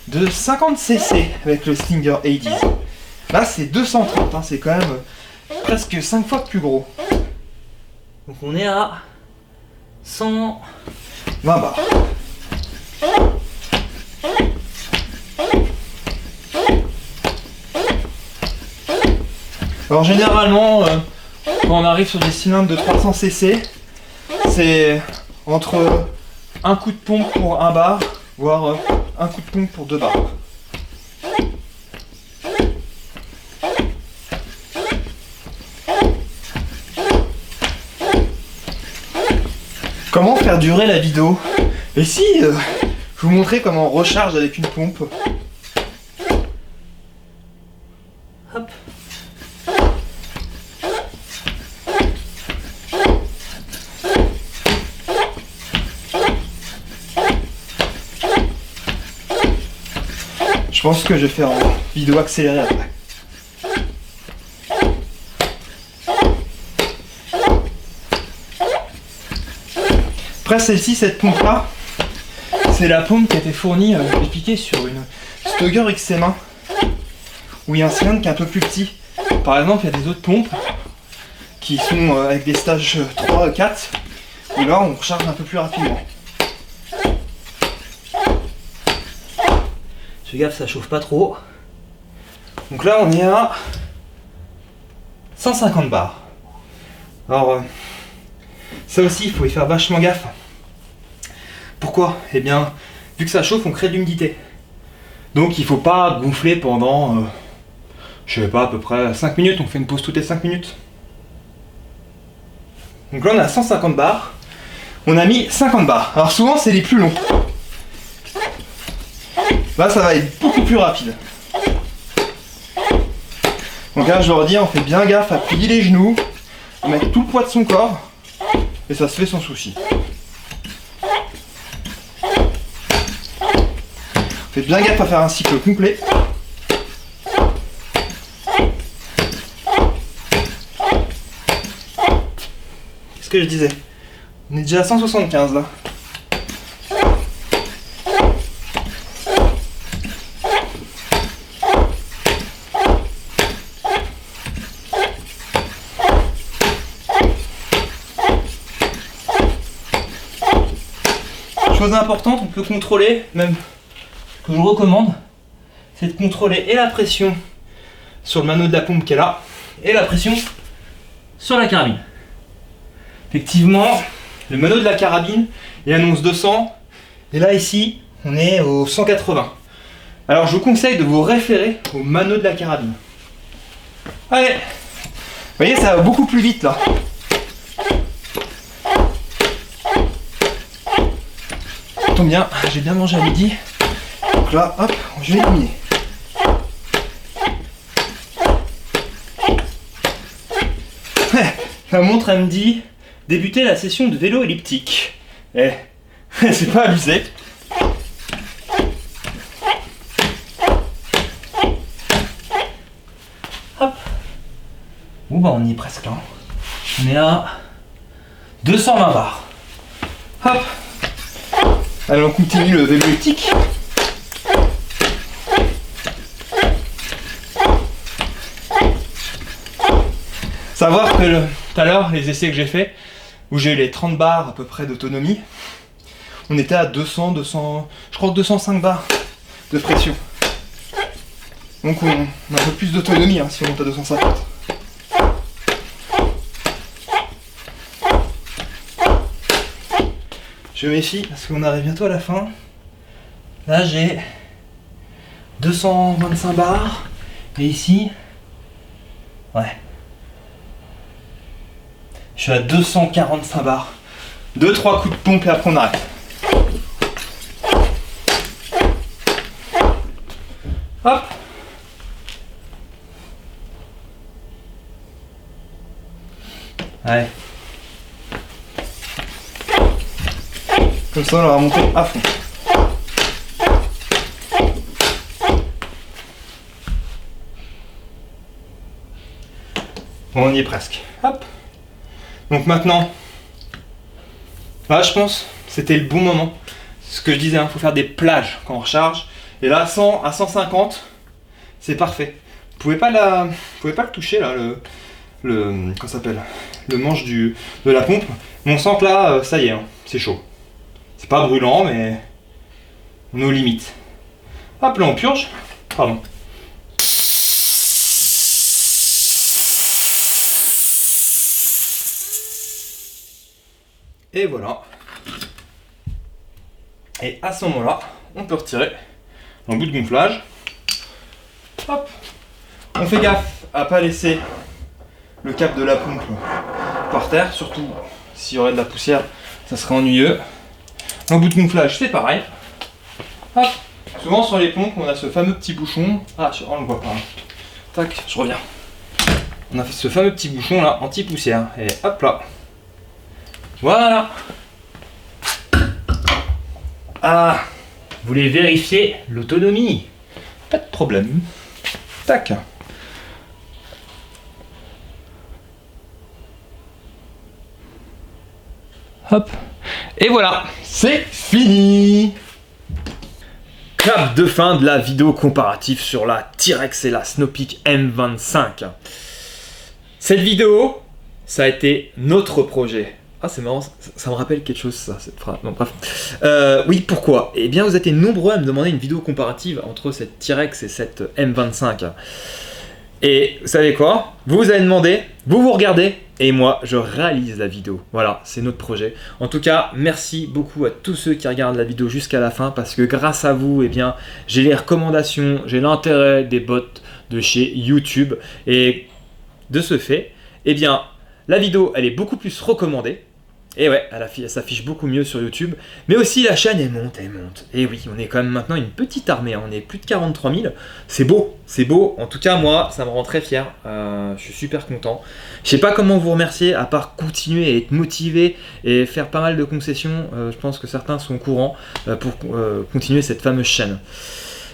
de 50 cc avec le Stinger 80s. Là, c'est 230, hein, c'est quand même presque 5 fois plus gros. Donc on est à 120 bars. Alors généralement, quand on arrive sur des cylindres de 300 cc, c'est entre un coup de pompe pour 1 bar, voire un coup de pompe pour 2 bars. Comment faire durer la vidéo? Et si je vous montrais comment on recharge avec une pompe. Hop. Je pense que je vais faire en vidéo accélérée après. Après celle-ci, cette pompe-là, c'est la pompe qui a été fournie, piquée sur une Stogger XM1, où il y a un cylindre qui est un peu plus petit. Par exemple, il y a des autres pompes qui sont avec des stages 3, 4, où là on recharge un peu plus rapidement. Fais gaffe, ça chauffe pas trop. Donc là on est à 150 bars. Alors ça aussi il faut y faire vachement gaffe. Pourquoi? Eh bien vu que ça chauffe on crée de l'humidité. Donc il faut pas gonfler pendant je sais pas, à peu près 5 minutes, on fait une pause toutes les 5 minutes. Donc là on est à 150 bars. On a mis 50 bars. Alors souvent c'est les plus longs. Là ça va être beaucoup plus rapide. Donc là je leur dis, on fait bien gaffe à plier les genoux, à mettre tout le poids de son corps, et ça se fait sans souci. Faites bien gaffe à faire un cycle complet. Ce que je disais, on est déjà à 175 là. Chose importante, on peut contrôler, même que je vous recommande, c'est de contrôler et la pression sur le manot de la pompe qui est là, et la pression sur la carabine. Effectivement, le manot de la carabine, il annonce 200, et là ici, on est au 180. Alors je vous conseille de vous référer au manot de la carabine. Allez, vous voyez, ça va beaucoup plus vite là. Tombe bien, j'ai bien mangé à midi. Donc là, hop, je vais éliminer. La montre, elle me dit débuter la session de vélo elliptique. C'est pas abusé. Hop. Bon bah on y est presque là. On est à 220 bars. Hop. Allez, on continue le vélo elliptique. Savoir que tout à l'heure, les essais que j'ai fait, où j'ai eu les 30 bars à peu près d'autonomie, on était à 200, je crois 205 bars de pression. Donc on a un peu plus d'autonomie si on monte à 250. Je me méfie parce qu'on arrive bientôt à la fin. Là j'ai 225 bars et ici, ouais, je suis à 245 bars. 2-3 coups de pompe et après on arrête. Hop. Allez. Comme ça, on va monter à fond. Bon, on y est presque. Hop. Donc maintenant, là, je pense, c'était le bon moment. Ce que je disais, il faut faire des plages quand on recharge. Et là, 100 à 150, c'est parfait. Vous pouvez pas le toucher là, comment ça s'appelle, le manche de la pompe. Mais on sent que là, ça y est, c'est chaud. C'est pas brûlant, mais on est aux limites. Hop, là on purge. Pardon. Et voilà. Et à ce moment-là, on peut retirer l'embout de gonflage. Hop. On fait gaffe à pas laisser le cap de la pompe par terre, surtout s'il y aurait de la poussière, ça serait ennuyeux. L'embout de gonflage, c'est pareil. Hop. Souvent sur les pompes, on a ce fameux petit bouchon. Ah, on le voit pas. Tac, je reviens. On a fait ce fameux petit bouchon là, anti-poussière. Et hop là. Voilà. Ah, vous voulez vérifier l'autonomie? Pas de problème. Tac. Hop. Et voilà, c'est fini. Clap de fin de la vidéo comparative sur la T-Rex et la Snow-Peak M25. Cette vidéo, ça a été notre projet. Ah, c'est marrant, ça me rappelle quelque chose, ça, cette phrase. Bon, bref. Oui, pourquoi? Eh bien, vous êtes nombreux à me demander une vidéo comparative entre cette T-Rex et cette M25. Et vous savez quoi? Vous allez demander, vous regardez, et moi, je réalise la vidéo. Voilà, c'est notre projet. En tout cas, merci beaucoup à tous ceux qui regardent la vidéo jusqu'à la fin, parce que grâce à vous, eh bien, j'ai les recommandations, j'ai l'intérêt des bots de chez YouTube, et de ce fait, eh bien, la vidéo, elle est beaucoup plus recommandée. Et ouais, elle s'affiche beaucoup mieux sur YouTube. Mais aussi, la chaîne, elle monte, elle monte. Et oui, on est quand même maintenant une petite armée. On est plus de 43 000. C'est beau, c'est beau. En tout cas, moi, ça me rend très fier. Je suis super content. Je sais pas comment vous remercier, à part continuer à être motivé et faire pas mal de concessions. Je pense que certains sont au courant pour continuer cette fameuse chaîne.